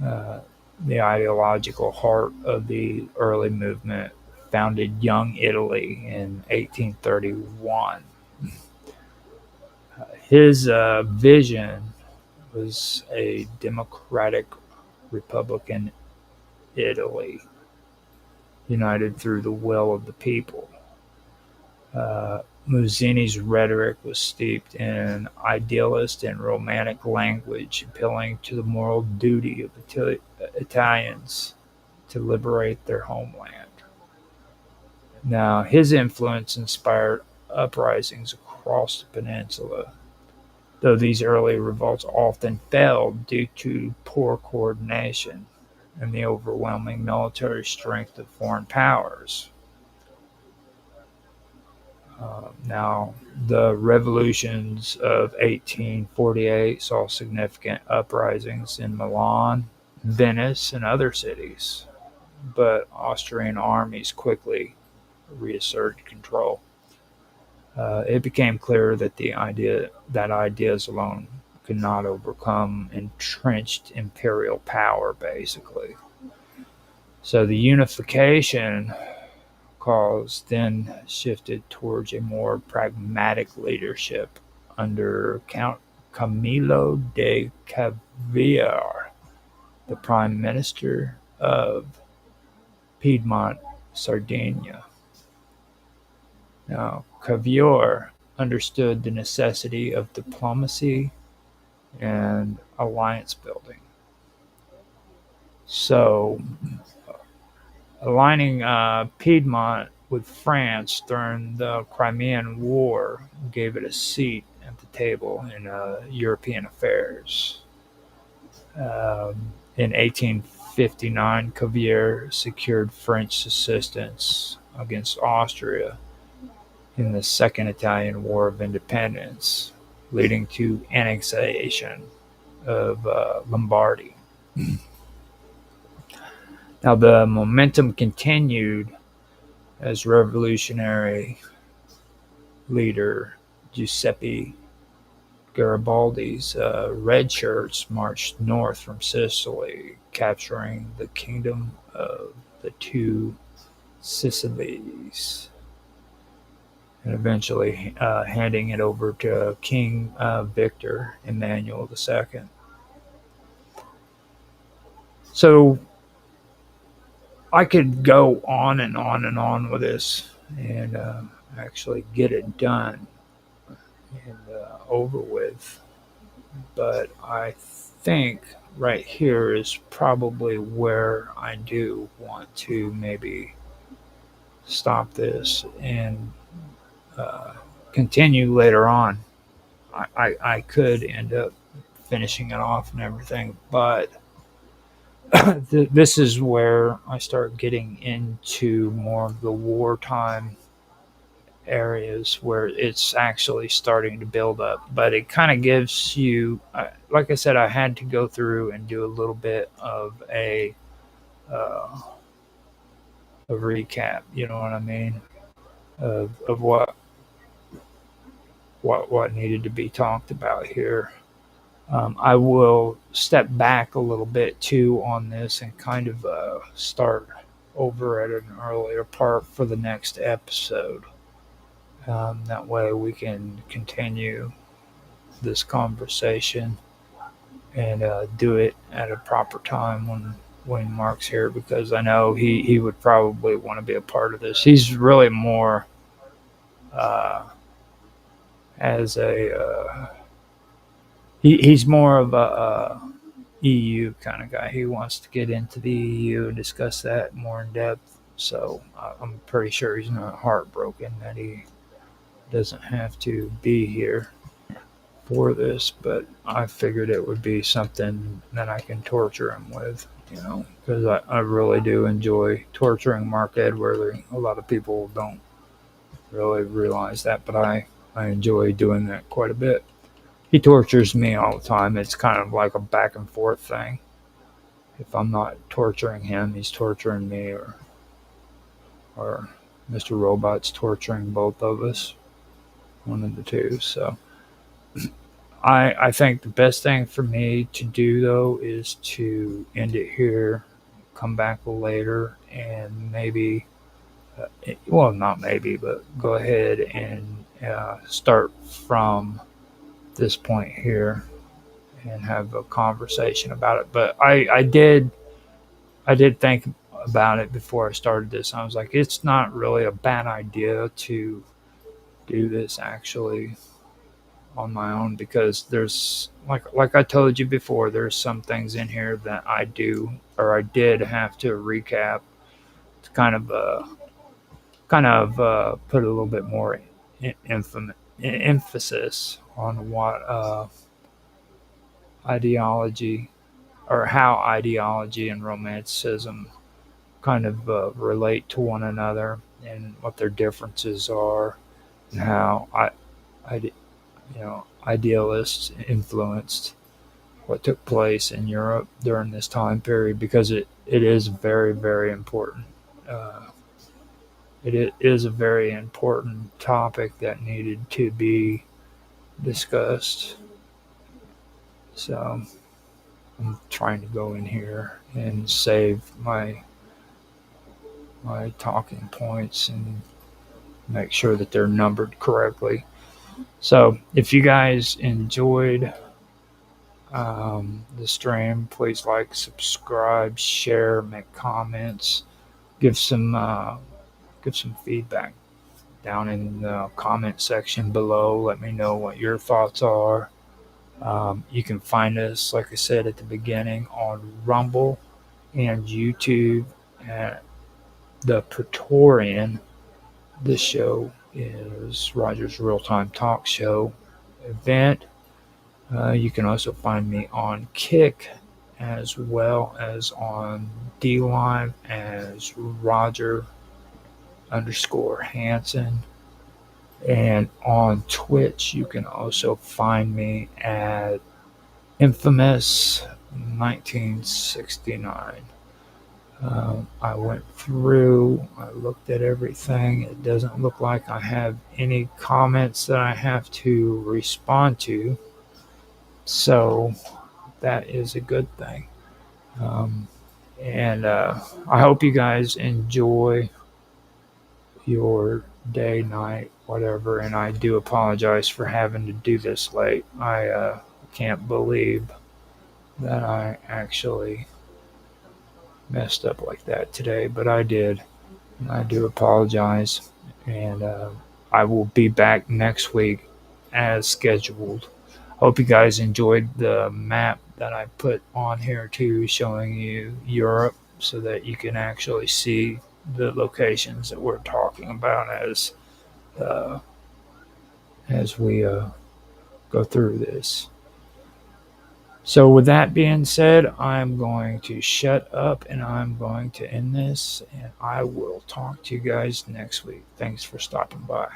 uh, the ideological heart of the early movement, founded Young Italy in 1831. His vision was a democratic republican Italy, united through the will of the people. Mazzini's rhetoric was steeped in idealist and romantic language, appealing to the moral duty of Italians to liberate their homeland. Now, his influence inspired uprisings across the peninsula, though these early revolts often failed due to poor coordination and the overwhelming military strength of foreign powers. Now, the revolutions of 1848 saw significant uprisings in Milan, Venice, and other cities, but Austrian armies quickly reasserted control. It became clear that ideas alone could not overcome entrenched imperial power, basically. So the unification cause then shifted towards a more pragmatic leadership under Count Camillo de Cavour, the Prime Minister of Piedmont, Sardinia. Now, Cavour understood the necessity of diplomacy and alliance building. So, aligning Piedmont with France during the Crimean War gave it a seat at the table in European affairs. In 1859, Cavour secured French assistance against Austria in the Second Italian War of Independence, leading to annexation of Lombardy. Now, the momentum continued as revolutionary leader Giuseppe Garibaldi's red shirts marched north from Sicily, capturing the kingdom of the two Sicilies, and eventually handing it over to King Victor Emmanuel II. So I could go on and on and on with this and actually get it done and over with. But I think right here is probably where I do want to maybe stop this and uh, continue later on. I could end up finishing it off and everything, but this is where I start getting into more of the wartime areas where it's actually starting to build up. But it kind of gives you, like I said, I had to go through and do a little bit of uh, a recap. You know what I mean? Of what needed to be talked about here. I will step back a little bit too on this and kind of start over at an earlier part for the next episode. That way we can continue this conversation and do it at a proper time when Mark's here, because I know he would probably want to be a part of this. He's really more uh, as a he's more of a EU kind of guy. He wants to get into the EU and discuss that more in depth. So I'm pretty sure he's not heartbroken that he doesn't have to be here for this, but I figured it would be something that I can torture him with, because I really do enjoy torturing Mark Edward. A lot of people don't really realize that, but I enjoy doing that quite a bit. He tortures me all the time. It's kind of like a back and forth thing. If I'm not torturing him, he's torturing me, or Mr. Robot's torturing both of us, one of the two. So I think the best thing for me to do, though, is to end it here, come back later, and maybe, well, not maybe, but go ahead and start from this point here and have a conversation about it. But I did think about it before I started this. I was like, it's not really a bad idea to do this actually on my own, because there's like I told you before, there's some things in here that I did have to recap to kind of put a little bit more emphasis on what ideology, or how ideology and romanticism kind of relate to one another, and what their differences are, and how idealists influenced what took place in Europe during this time period, because it is very, very important. It is a very important topic that needed to be discussed. So I'm trying to go in here and save my talking points and make sure that they're numbered correctly. So if you guys enjoyed the stream, please like, subscribe, share, make comments, give some feedback down in the comment section below. Let me know what your thoughts are. You can find us, like I said at the beginning, on Rumble and YouTube at the Praetorian. This show is Roger's Real-Time Talkshow event. You can also find me on Kick, as well as on DLive as Roger_Hanson. And on Twitch, you can also find me at Infamous 1969. I went through, I looked at everything. It doesn't look like I have any comments that I have to respond to. So that is a good thing. Um, and I hope you guys enjoy your day, night, whatever. And I do apologize for having to do this late. I can't believe that I actually messed up like that today, but I did. And I do apologize. And I will be back next week as scheduled. Hope you guys enjoyed the map that I put on here too, showing you Europe so that you can actually see the locations that we're talking about uh, as we go through this. So, with that being said, I'm going to shut up and I'm going to end this, and I will talk to you guys next week. Thanks for stopping by.